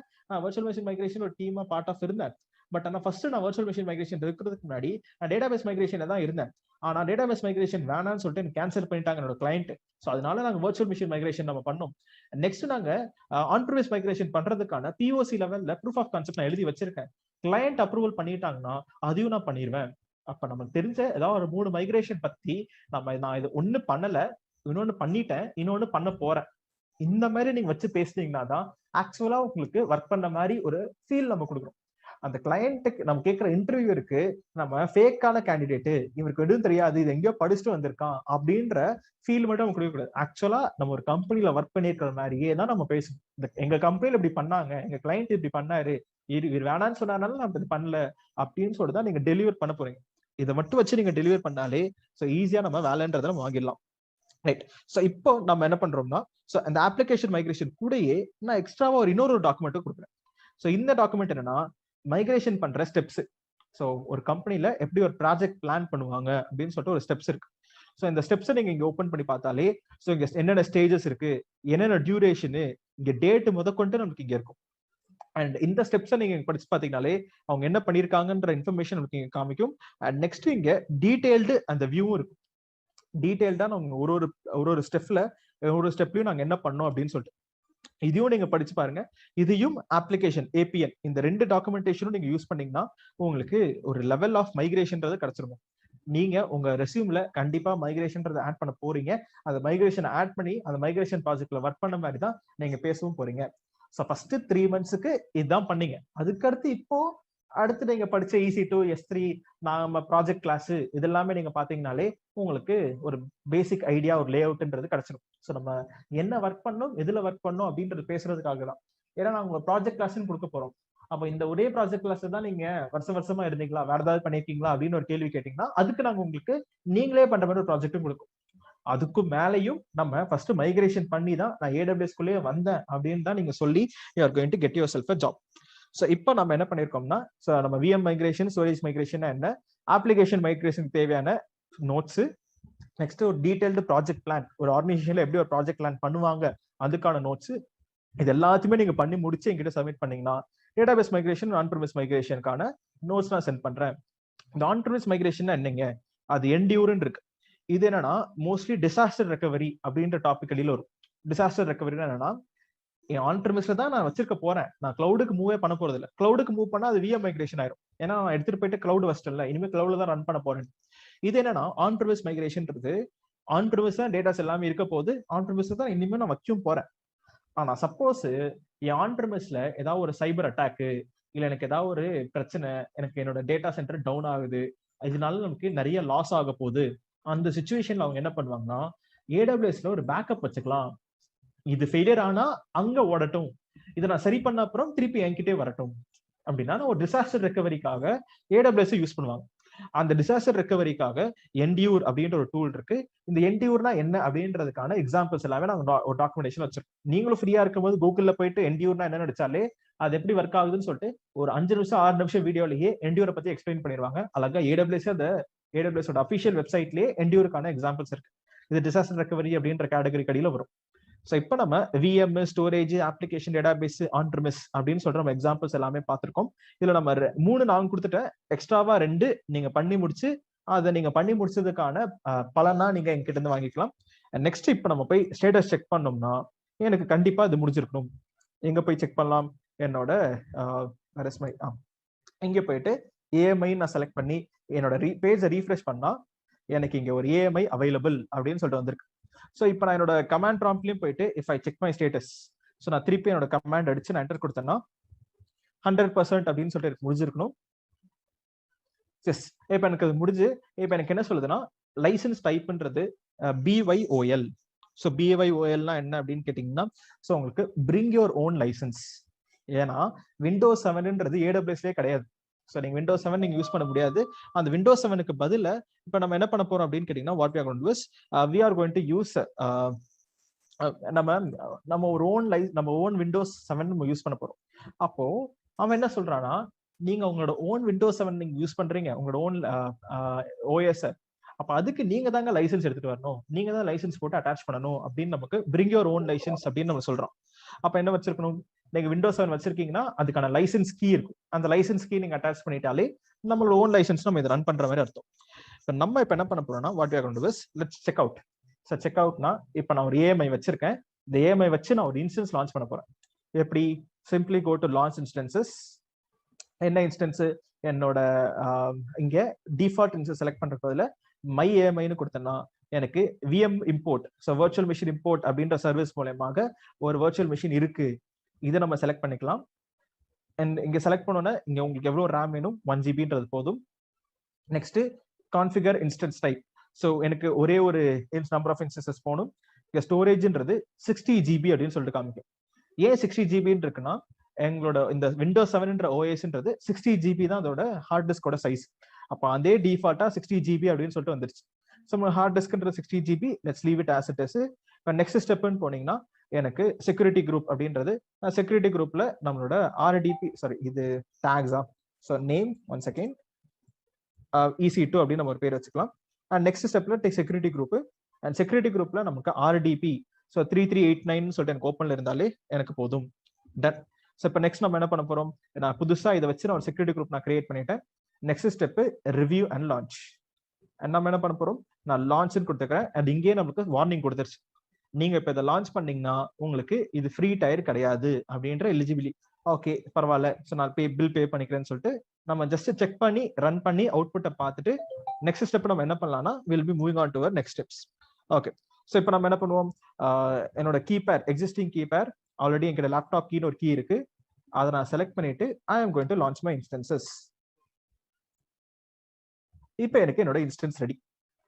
[SPEAKER 2] வர்ச்சுவல் மிஷின் மைக்ரேஷன் ஒரு டீமா பார்ட் ஆஃப் இருந்தேன். பட் ஆனா ஃபர்ஸ்ட் நான் வர்ச்சுவல் மிஷின் மைக்ரேஷன் இருக்கிறதுக்கு முன்னாடி நான் டேட்டாபேஸ் மைக்ரேஷன்ல தான் இருந்தேன். ஆனா டேட்டாபேஸ் மைக்ரேஷன் வேணாம்னு சொல்லிட்டு எனக்கு கேன்சல் பண்ணிட்டாங்க என்னோட கிளைண்ட். ஸோ அதனால நாங்க வர்ச்சுவல் மிஷின் மைக்ரேஷன் நம்ம பண்ணோம். நெக்ஸ்ட் நாங்க ஆன் ப்ரிமிஸ் மைக்ரேஷன் பண்றதுக்கான பிஓசி லெவல்ல ப்ரூஃப் ஆஃப் கான்செப்ட் நான் எழுதி வச்சிருக்கேன். கிளைண்ட் அப்ரூவல் பண்ணிட்டாங்கன்னா அதையும் நான் பண்ணிடுவேன். அப்ப நமக்கு தெரிஞ்ச ஏதாவது ஒரு 3 மைக்ரேஷன் பத்தி நான் இது ஒண்ணு பண்ணல, இன்னொன்னு பண்ணிட்டேன், இன்னொன்னு பண்ண போறேன், இந்த மாதிரி நீங்க வச்சு பேசுனீங்கன்னா தான் ஆக்சுவலா உங்களுக்கு ஒர்க் பண்ண மாதிரி ஒரு ஃபீல் நம்ம கொடுக்குறோம். அந்த கிளையண்ட்டுக்கு நம்ம கேட்கிற இன்டர்வியூருக்கு நம்ம ஃபேக்கான கேண்டிடேட், இவருக்கு எதுவும் தெரியாது, இது எங்கேயோ படிச்சுட்டு வந்திருக்கான் அப்படின்ற ஃபீல் மட்டும் நம்ம கொடுக்கக்கூடாது. ஆக்சுவலா நம்ம ஒரு கம்பெனில ஒர்க் பண்ணிருக்கிற மாதிரியே தான் நம்ம பேசணும். எங்க கம்பெனில இப்படி பண்ணாங்க, எங்க கிளைண்ட் இப்படி பண்ணாரு, இது வேணான்னு சொன்னாலும் நம்ம இது பண்ணல அப்படின்னு சொல்லிட்டு தான் நீங்க டெலிவர் பண்ண போறீங்க. இதை மட்டும் வச்சு நீங்க டெலிவர் பண்ணாலே ஸோ ஈஸியா நம்ம வேலைன்றதை நம்ம வாங்கிடலாம். ரைட். ஸோ இப்போ நம்ம என்ன பண்றோம்னா, ஸோ அந்த அப்ளிகேஷன் மைக்ரேஷன் கூடயே நான் எக்ஸ்ட்ராவா இன்னொரு டாக்குமெண்ட்டும் கொடுக்குறேன். ஸோ இந்த டாக்குமெண்ட் என்னன்னா மைக்ரேஷன் பண்ற ஸ்டெப்ஸ். ஸோ ஒரு கம்பெனில எப்படி ஒரு ப்ராஜெக்ட் பிளான் பண்ணுவாங்க அப்படின்னு சொல்லிட்டு ஒரு ஸ்டெப்ஸ் இருக்கு. ஸோ இந்த ஸ்டெப்ஸை நீங்க இங்க ஓப்பன் பண்ணி பார்த்தாலே ஸோ இங்க என்னென்ன ஸ்டேஜஸ் இருக்கு, என்னென்ன டியூரேஷனு, இங்க டேட் முதற்கொண்டு நமக்கு இங்க இருக்கும். அண்ட் இந்த ஸ்டெப்ஸை நீங்க படிச்சு பாத்தீங்கன்னாலே அவங்க என்ன பண்ணிருக்காங்கன்ற இன்ஃபர்மேஷன் நமக்கு இங்க காமிக்கும். அண்ட் நெக்ஸ்ட் இங்க டீடைல்டு அந்த வியூவும் இருக்கும். டீடைல்டா நம்ம ஒரு ஸ்டெப்லயும் நாங்க என்ன பண்ணோம் அப்படின்னு சொல்லிட்டு இதையும் நீங்க படிச்சு பாருங்க. இதையும் அப்ளிகேஷன் ஏபிஎன் இந்த 2 டாக்குமெண்டேஷனும் நீங்க யூஸ் பண்ணீங்கன்னா உங்களுக்கு ஒரு லெவல் ஆஃப் மைக்ரேஷன்றது கிடைச்சிருக்கும். நீங்க உங்க ரெஸ்யூம்ல கண்டிப்பா மைக்ரேஷன்றது ஆட் பண்ண போறீங்க. அந்த மைக்ரேஷன் ஆட் பண்ணி அந்த மைக்ரேஷன் ப்ராஜெக்ட்ல ஒர்க் பண்ண மாதிரி தான் நீங்க பேசவும் போறீங்க. ஸோ ஃபர்ஸ்ட் 3 மந்த்ஸ்க்கு இதுதான் பண்ணீங்க. அதுக்கடுத்து இப்போ அடுத்து நீங்க படிச்ச EC2, S3, நாம ப்ராஜெக்ட் கிளாஸ் இதெல்லாமே நீங்க பாத்தீங்கன்னாலே உங்களுக்கு ஒரு பேசிக் ஐடியா, ஒரு லே அவுட்ன்றது கிடைச்சிடும். ஸோ நம்ம என்ன ஒர்க் பண்ணோம், எதுல ஒர்க் பண்ணோம் அப்படின்றது பேசுறதுக்காக தான். ஏன்னா நாங்க உங்க ப்ராஜெக்ட் கிளாஸ்ன்னு கொடுக்க போறோம். அப்போ இந்த ஒரே ப்ராஜெக்ட் கிளாஸ் தான் நீங்க வருஷமா இருந்தீங்களா, வேற ஏதாவது பண்ணிருக்கீங்களா அப்படின்னு ஒரு கேள்வி கேட்டீங்கன்னா அதுக்கு நாங்க உங்களுக்கு நீங்களே பண்ற மாதிரி ஒரு ப்ராஜெக்டும் கொடுக்கும். அதுக்கும் மேலையும் நம்ம ஃபர்ஸ்ட் மைக்ரேஷன் பண்ணி தான் நான் AWS குள்ளேயே வந்தேன் அப்படின்னு தான் நீங்க சொல்லி you are going to get your self a job. So இப்போ நம்ம என்ன பண்ணிருக்கோம்னா, ஸோ நம்ம VM மைக்ரேஷன், ஸ்டோரேஜ் மைக்ரேஷன் என்ன, அப்ளிகேஷன் மைக்ரேஷனுக்கு தேவையான நோட்ஸ், நெக்ஸ்ட் ஒரு டீடைல்டு ப்ராஜெக்ட் பிளான், ஒரு ஆர்கனைசேஷன்ல எப்படி ஒரு ப்ராஜெக்ட் பிளான் பண்ணுவாங்க அதுக்கான நோட்ஸ், இது எல்லாத்தையுமே நீங்க பண்ணி முடிச்சு எங்கிட்ட சப்மிட் பண்ணீங்கன்னா டேட்டாபேஸ் மைக்ரேஷன், ஆன் ப்ரிமிஸ் மைக்ரேஷனுக்கான நோட்ஸ் நான் சென்ட் பண்றேன். இந்த ஆன் ப்ரிமிஸ் மைக்ரேஷன் என்னங்க, அது என்டியூர்னு இருக்கு. இது என்னன்னா மோஸ்ட்லி டிசாஸ்டர் ரெக்கவரி அப்படின்ற டாபிக் அடியில் வரும். டிசாஸ்டர் ரெக்கவரினா என்னன்னா, என் ஆன் ப்ரிமிஸ்ல தான் நான் வச்சிருக்க போறேன், நான் கிளவுடுக்கு மூவே பண்ண போறது இல்லை. கிளவுடுக்கு மூவ் பண்ணா அது VM மைக்ரேஷன் ஆயிரும். ஏன்னா நான் எடுத்துட்டு போயிட்டு கிளவுட் வச்சிட்டேன்ல, இனிமேல் கிளவுட்ல தான் ரன் பண்ண போறேன். இது என்னன்னா ஆன் ப்ரிமிஸ் மைக்ரேஷன்ன்றது ஆன் ப்ரிமிஸ் தான் டேட்டாஸ் எல்லாமே இருக்க போது, ஆன் ப்ரிமிஸ் தான் இனிமேல் நான் வைக்கும் போறேன். ஆனா சப்போஸ் என் ஆன் ப்ரிமிஸ்ல ஏதாவது ஒரு சைபர் அட்டாக்கு, இல்ல எனக்கு ஏதாவது ஒரு பிரச்சனை, எனக்கு என்னோட டேட்டா சென்டர் டவுன் ஆகுது, இதனால நமக்கு நிறைய லாஸ் ஆக போகுது, அந்த சிச்சுவேஷன்ல அவங்க என்ன பண்ணுவாங்கன்னா AWSல ஒரு பேக்கப் வச்சுக்கலாம். இது ஃபெயிலியர் ஆனா அங்க ஓடட்டும், இதை நான் சரி பண்ண அப்புறம் திருப்பி என்கிட்டே வரட்டும் அப்படின்னா ஒரு டிசாஸ்டர் ரெக்கவரிக்காக AWS யூஸ் பண்ணுவாங்க. அந்த டிசாஸ்டர் ரெக்கவரிக்காக என்டியூர் அப்படின்ற ஒரு டூல் இருக்கு. இந்த என்டியூர்னா என்ன அப்படின்றதுக்கான எக்ஸாம்பிள்ஸ் எல்லாமே நாங்க ஒரு டாக்குமெண்டேஷன் வச்சிருக்கோம். நீங்களும் ஃப்ரீயா இருக்கும்போது கூகுள்ல போயிட்டு என்டியூர்னா என்னன்னு அடிச்சாலே அது எப்படி ஒர்க் ஆகுதுன்னு சொல்லிட்டு ஒரு 5 நிமிஷம் 6 நிமிஷம் வீடியோலயே என்டியூரை பத்தி எக்ஸ்பிளைன் பண்ணிடுவாங்க. அழகா AWS அபிஷியல் வெப்சைட்லயே என்டியூருக்கான எக்ஸாம்பிள்ஸ் இருக்கு. இது டிசாஸ்டர் ரெக்கவரி அப்படின்ற கேட்டகரி கடியில வரும். ஸோ இப்போ நம்ம VM, storage, application, database, on premise அப்படின்னு சொல்ற நம்ம எக்ஸாம்பிள்ஸ் எல்லாமே பார்த்திருக்கோம். இதுல நம்ம 3 நான் கொடுத்துட்டேன், எக்ஸ்ட்ராவா 2 நீங்க பண்ணி முடிச்சு அதை நீங்க பண்ணி முடிச்சதுக்கான பலனா நீங்க என்கிட்ட இருந்து வாங்கிக்கலாம். நெக்ஸ்ட் இப்போ நம்ம போய் ஸ்டேட்டஸ் செக் பண்ணோம்னா எனக்கு கண்டிப்பா இது முடிஞ்சிருக்கணும். எங்க போய் செக் பண்ணலாம்? என்னோட இங்க போயிட்டு ஏஎம்ஐ நான் செலக்ட் பண்ணி என்னோட பேஜை ரீஃப்ரெஷ் பண்ணா எனக்கு இங்க ஒரு ஏஎம்ஐ அவைலபிள் அப்படின்னு சொல்லிட்டு வந்திருக்கு. ஸோ இப்போ நான் என்னோட கமாண்ட் ப்ராம்ப்ட்லயும் போயிட்டு if I check my status, so நான் திருப்பி என்னோட கமாண்ட் அடிச்சு நான் என்டர் கொடுத்தேன்னா 100% அப்படின்னு சொல்லிட்டு எனக்கு முடிஞ்சிருக்கணும். எஸ், இப்போ எனக்கு அது முடிஞ்சு இப்போ எனக்கு என்ன சொல்லுதுன்னா லைசன்ஸ் டைப்ன்றது BYOL. ஸோ BYOLனா என்ன அப்படின்னு கேட்டிங்கன்னா, ஸோ உங்களுக்கு பிரிங் யுவர் ஓன் லைசன்ஸ். ஏன்னா விண்டோஸ் 7ன்றது AWSலேயே கிடையாது. ஸோ நீங்க விண்டோஸ் 7 நீங்க யூஸ் பண்ண முடியாது. அந்த விண்டோஸ் 7க்கு பதிலா இப்போ நம்ம என்ன பண்ண போறோம் அப்படின்னு கேட்டீங்கன்னா, what we are going to use, we are going to use நம்ம ஒரு ஓன் விண்டோஸ் 7 நம்ம யூஸ் பண்ண போறோம். அப்போ அவன் என்ன சொல்றான்னா, நீங்க உங்களோட ஓன் விண்டோஸ் 7 நீங்க யூஸ் பண்றீங்க, உங்களோட ஓன் OS. அப்ப அதுக்கு நீங்க தாங்க லைசன்ஸ் எடுத்துட்டு வரணும், நீங்க தான் லைசன்ஸ் போட்டு அட்டாச் பண்ணணும் அப்படின்னு நமக்கு பிரிங் யுவர் ஓன் லைசன்ஸ் அப்படின்னு நம்ம சொல்றோம். அப்ப என்ன வச்சிருக்கணும், நீங்க விண்டோஸ் 7 வச்சிருக்கீங்கன்னா அதுக்கான லைசன்ஸ் கீ இருக்கும். அந்த லைசன்ஸ் கீ நீங்க அட்டாச் பண்ணிட்டாலே நம்மளோட ஓன் லைசன்ஸ் நம்ம இதை ரன் பண்ற மாதிரி அர்த்தம். இப்போ நம்ம இப்போ என்ன பண்ண போறோம்னா, what we are going to do is let's check out. So check அவுட்னா இப்போ நான் ஒரு ஏஎம்ஐ வச்சிருக்கேன். இந்த ஏஎம்ஐ வச்சு நான் ஒரு இன்ஸ்டன்ஸ் லான்ச் பண்ண போறேன். எப்படி, simply go to launch instances. என்ன இன்ஸ்டன்ஸ், என்னோட இங்க டிஃபால்ட் இன்ஸ்டன்ஸ் செலக்ட் பண்ற பதில மை ஏஎம்ஐன்னு கொடுத்தேன்னா எனக்கு VM import, so virtual machine import அப்படின்ற சர்வீஸ் மூலமாக ஒரு வர்ச்சுவல் மிஷின் இருக்கு. இதை நம்ம செலக்ட் பண்ணிக்கலாம். அண்ட் இங்க செலக்ட் பண்ணோன்னா இங்க உங்களுக்கு எவ்வளவு RAM வேணும், 1 GBன்றது போதும். Next configure instance type. So எனக்கு ஒரே ஒரு நம்பர் ஆஃப் இன்ஸ்டன்சஸ் போகணும். இங்க ஸ்டோரேஜ்ன்றது 60 GB அப்படின்னு சொல்லிட்டு காமிக்கும். ஏன் 60 GBன்னு இருக்குன்னா, எங்களோட இந்த விண்டோஸ் 7ன்ற OSன்றது 60 GB தான் அதோட ஹார்ட் டிஸ்கோட சைஸ். அப்போ அதே டிஃபால்ட்டா 60 GB அப்படின்னு சொல்லிட்டு வந்துருச்சு. ஸோ ஹார்ட் டிஸ்க்ன்ற 60 GB, let's leave it as it is. இப்போ நெக்ஸ்ட் ஸ்டெப்னு போனீங்கன்னா எனக்கு செக்யூரிட்டி குரூப் அப்படின்றது, செக்யூரிட்டி குரூப்ல நம்மளோட RDP, சாரி இது டேக்ஸா, ஸோ நேம் 1 செகண்ட் EC2 அப்படின்னு நம்ம ஒரு பேர் வச்சுக்கலாம். அண்ட் நெக்ஸ்ட் ஸ்டெப்ல tag security group. And security குரூப்ல நமக்கு RDP, ஸோ 3389 சொல்லிட்டு எனக்கு ஓப்பன்ல இருந்தாலே எனக்கு போதும். டன். ஸோ இப்போ நெக்ஸ்ட் நம்ம என்ன பண்ண போறோம், நான் புதுசா இதை வச்சு நான் ஒரு செக்யூரிட்டி குரூப் நான் கிரியேட் பண்ணிட்டேன். Next step review and launch. And நம்ம என்ன பண்ண போறோம், நான் லான்ச்னு கொடுத்துக்கிறேன். அண்ட் இங்கே நமக்கு வார்னிங் கொடுத்துருச்சு, நீங்க இப்ப இதை லான்ச் பண்ணீங்கன்னா உங்களுக்கு இது ஃப்ரீ டயர் கிடையாது அப்படின்ற எலிஜிபிலிட்டி. ஓகே பரவாயில்ல, ஸோ நான் பில் பே பண்ணிக்கிறேன்னு சொல்லிட்டு நம்ம ஜஸ்ட் செக் பண்ணி ரன் பண்ணி அவுட்புட்டை பார்த்துட்டு நெக்ஸ்ட் ஸ்டெப் நம்ம என்ன பண்ணலாம்னா will be moving on to our next steps. Okay, so இப்போ நம்ம என்ன பண்ணுவோம், என்னோட கீபேர், எக்ஸிஸ்டிங் கீபேர் ஆல்ரெடி என்கிட்ட லேப்டாப் கீன்னு ஒரு கீ இருக்கு, அதை நான் செலக்ட் பண்ணிட்டு I am going to launch my instances. இப்போ எனக்கு என்னோட இன்ஸ்டன்ஸ் ரெடி.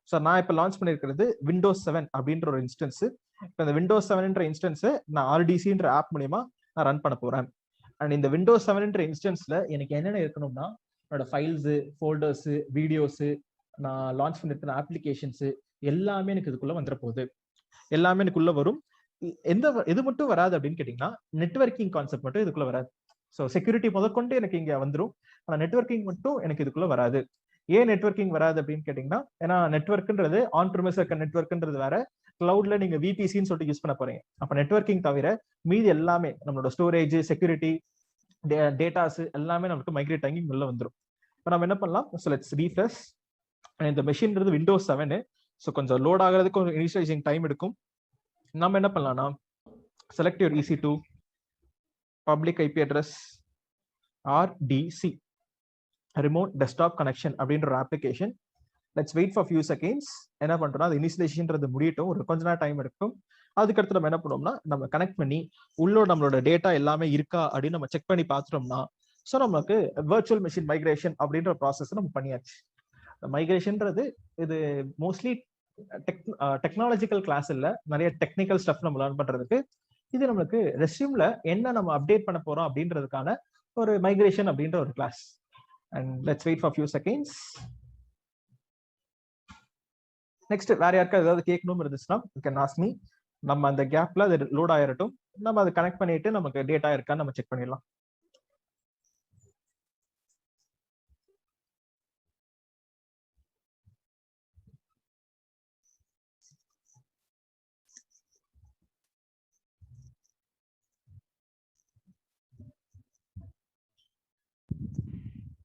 [SPEAKER 2] ஸோ நான் இப்போ லான்ச் பண்ணிருக்கிறது விண்டோஸ் 7 அப்படின்ற ஒரு இன்ஸ்டன்ஸ். இப்போ இந்த விண்டோஸ் 7ன்ற இன்ஸ்டன்ஸ் நான் RDCன்ற ஆப் மூலியமா நான் ரன் பண்ண போறேன். அண்ட் இந்த விண்டோஸ் 7ன்ற இன்ஸ்டன்ஸ்ல எனக்கு என்னென்ன இருக்கணும்னா, என்னோட ஃபைல்ஸ், ஃபோல்டர்ஸ், வீடியோஸ், நான் லான்ச் பண்ணிருக்கிற அப்ளிகேஷன்ஸ் எல்லாமே எனக்கு இதுக்குள்ள வந்துட போகுது. எல்லாமே எனக்குள்ள வரும். எது மட்டும் வராது அப்படின்னு கேட்டீங்கன்னா, நெட்வொர்க்கிங் கான்செப்ட் மட்டும் இதுக்குள்ள வராது. ஸோ செக்யூரிட்டி முதற்கொண்டு எனக்கு இங்க வந்துடும், ஆனா நெட்வொர்க்கிங் மட்டும் எனக்கு இதுக்குள்ள வராது. ஏன் நெட்வொர்க்கிங் வராது அப்படின்னு கேட்டீங்கன்னா, ஏன்னா நெட்வொர்க்ன்றது ஆன் ப்ரிமிஸ் இருக்க நெட்வொர்க்ன்றது வேற, கிளவுட்ல நீங்க VPCன்னு சொல்லிட்டு யூஸ் பண்ண போறீங்க. அப்ப நெட்வொர்க்கிங் தவிர மீதி எல்லாமே நம்மளோட ஸ்டோரேஜ், செக்யூரிட்டி, டேட்டாஸ் எல்லாமே நமக்கு மைக்ரேட் ஆகி உள்ள வந்துடும். இப்போ நம்ம என்ன பண்ணலாம், ஸோ லெட்ஸ் ரீஃப்ரெஷ். இந்த மெஷின்றது விண்டோஸ் 7, ஸோ கொஞ்சம் லோட் ஆகிறதுக்கு ஒரு இனிஷியலைசிங் டைம் எடுக்கும். நம்ம என்ன பண்ணலாம்னா, select your EC2 public IP address RDC remote desktop connection அப்படின்ற ஒரு application. Let's wait for few seconds. என்ன பண்றோம்னா, அது இனிஷியலைசேஷன்றது முடியட்டும், ஒரு கொஞ்ச நேரம் டைம் எடுக்கும். அதுக்கடுத்து நம்ம என்ன பண்ணுவோம்னா, நம்ம கனெக்ட் பண்ணி உள்ளோட நம்மளோட டேட்டா எல்லாமே இருக்கா அப்படின்னு நம்ம செக் பண்ணி பார்த்துட்டோம்னா, ஸோ நமக்கு வர்ச்சுவல் மிஷின் மைக்ரேஷன் அப்படின்ற ப்ராசஸ் நம்ம பண்ணியாச்சு. மைக்ரேஷன்ன்றது இது மோஸ்ட்லி டெக்னாலஜிக்கல் கிளாஸ் இல்ல, நிறைய டெக்னிக்கல் ஸ்டஃப் நம்ம லேர்ன் பண்றதுக்கு. இது நம்மளுக்கு ரெஸ்யூம்ல என்ன நம்ம அப்டேட் பண்ண போறோம் அப்படின்றதுக்கான ஒரு மைக்ரேஷன் அப்படின்ற ஒரு class. And let's wait for few seconds. Next வேற யாருக்கா ஏதாவது கேட்கணும் இருந்துச்சுன்னா யூ கேன் ஆஸ்க் மீ. நம்ம அந்த கேப்ல அது லோட் ஆயிரட்டும், நம்ம அதை கனெக்ட் பண்ணிட்டு நமக்கு டேட்டா இருக்கான்னு நம்ம செக் பண்ணிடலாம்.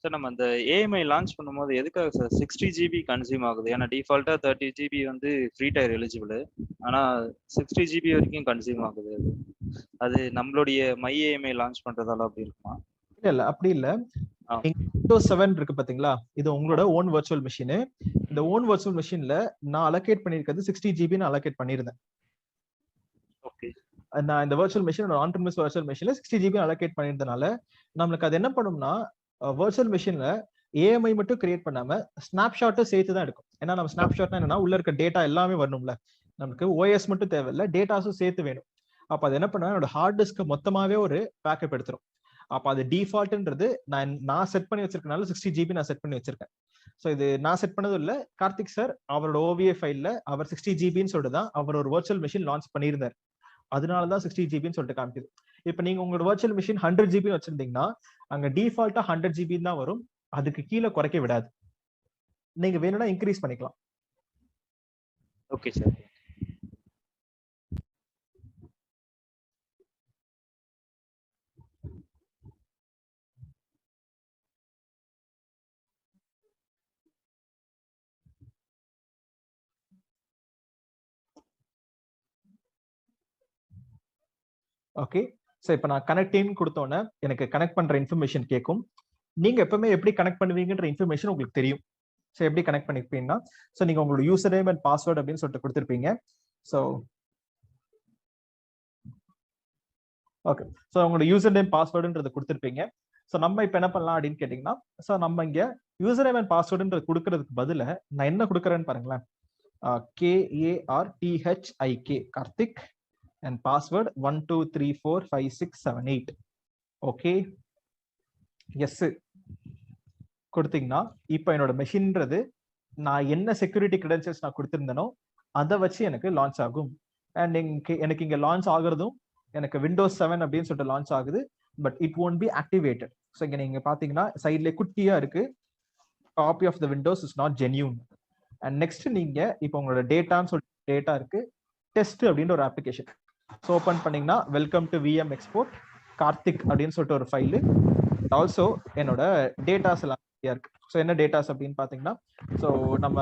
[SPEAKER 5] சார் நம்ம அந்த ஏஎம்ஐ லான்ச் பண்ணும்போது எதுக்காக சார் 60 GB கன்சியூம் ஆகுது? ஏன்னா டிஃபால்ட்டா 30 GB வந்து ஃப்ரீ டயர் எலிஜிபிள், ஆனா 60 GB வரைக்கும் கன்சியூம் ஆகுது. அது அது நம்மளுடைய மை லான்ச் பண்றதால அப்படி இருக்குமா?
[SPEAKER 2] இல்ல அப்படி இல்ல.
[SPEAKER 5] ஆ.
[SPEAKER 2] விண்டோஸ் 7 இருக்கு பாத்தீங்களா, இது உங்களோட ஓன் வர்ச்சுவல் மிஷின். இந்த ஓன் வர்ச்சுவல் மிஷின்ல நான் அலோகேட் பண்ணிருக்கிறது 60 GB நான் அலோகேட் பண்ணிருந்தேன்.
[SPEAKER 5] ஓகே.
[SPEAKER 2] நான் இந்த virtual machine on premise virtual மிஷின்ல 60 GB அலோகேட் பண்ணிருந்தனால நம்மளுக்கு அது என்ன பண்ணும்னா, வர்ச்சுவல் மிஷின்ல ஏஎம்ஐ மட்டும் கிரியேட் பண்ணாம ஸ்னாப்ஷாட்டும் சேர்த்து தான் எடுக்கும். ஏன்னா நம்ம ஸ்னாப்ஷாட்னா என்னன்னா உள்ள இருக்க டேட்டா எல்லாமே வரணும்ல, நமக்கு ஓஎஸ் மட்டும் தேவையில்ல, டேட்டாஸும் சேர்த்து வேணும். அப்ப அது என்ன பண்ணா என்னோட ஹார்ட் டிஸ்க் மொத்தமாவே ஒரு பேக்கப் எடுத்துரும். அப்ப அது டிஃபால்ட்ன்றது நான் செட் பண்ணி வச்சிருக்கனால 60 GB நான் செட் பண்ணி வச்சிருக்கேன். சோ இது நான் செட் பண்ணதும் இல்ல, கார்த்திக் சார் அவரோட ஓவிஏ ஃபைல்ல அவர் 60 GBன்னு சொல்லிட்டு தான் அவர் ஒரு வர்ச்சுவல் மிஷின் லான்ச் பண்ணியிருந்தார். அதனாலதான் 60 GBன்னு சொல்லிட்டு காமிக்குது. இப்ப நீங்க உங்களோட வர்ச்சுவல் மிஷின் 100 GB வச்சிருந்தீங்கன்னா அங்க டிஃபால்ட்டா 100 GB தான் வரும், அதுக்கு கீழே குறைக்க விடாது. நீங்க வேணும்னா இன்க்ரீஸ் பண்ணிக்கலாம்.
[SPEAKER 5] Okay sir.
[SPEAKER 2] ஓகே. சோ இப்போ நான் கனெக்டிங் கொடுத்தோன்னே எனக்கு கனெக்ட் பண்ற இன்ஃபர்மேஷன் கேட்கும். நீங்க எப்பவுமே எப்படி கனெக்ட் பண்ணுவீங்கன்ற இன்ஃபர்மேஷன் உங்களுக்கு தெரியும். ஸோ எப்படி கனெக்ட் பண்ணிருப்பீங்கன்னா, ஸோ நீங்க உங்களோட யூசர் நேம் அண்ட் பாஸ்வேர்ட் அப்படின்னு சொல்லிட்டு கொடுத்துருப்பீங்க. ஸோ ஓகே, ஸோ உங்களோட யூசர் நேம் பாஸ்வேர்டுன்றது கொடுத்துருப்பீங்க. ஸோ நம்ம இப்போ என்ன பண்ணலாம் அப்படின்னு கேட்டிங்கன்னா, ஸோ நம்ம இங்க யூசர் நேம் அண்ட் பாஸ்வேர்டுன்றது கொடுக்கறதுக்கு பதில நான் என்ன கொடுக்குறேன்னு பாருங்களேன். KARTHIK Karthik and password 12345678. Okay, yes கொடுத்தீங்கன்னா இப்போ என்னோட மெஷின்றது நான் என்ன செக்யூரிட்டி கிரெடென்ஷியல்ஸ் நான் கொடுத்திருந்தேனோ அதை வச்சு எனக்கு லான்ச் ஆகும். அண்ட் எனக்கு இங்க லான்ச் ஆகுறதும் எனக்கு விண்டோஸ் 7 அப்படின்னு சொல்லிட்டு லான்ச் ஆகுது. But it won't be activated. So இங்க நீங்க பாத்தீங்கன்னா சைட்ல குட்டியா இருக்கு, copy of the Windows is not genuine. And next நீங்க இப்போ உங்களோட டேட்டான்னு சொல்லிட்டு டேட்டா இருக்கு, டெஸ்ட் அப்படின்ற ஒரு அப்ளிகேஷன். ஸோ ஓப்பன் பண்ணீங்கன்னா welcome to VM export Karthik அப்படின்னு சொல்லிட்டு ஒரு ஃபைலு. ஆல்சோ என்னோட டேட்டாஸ் எல்லாம் இருக்கு. ஸோ என்ன டேட்டாஸ் அப்படின்னு பாத்தீங்கன்னா, ஸோ நம்ம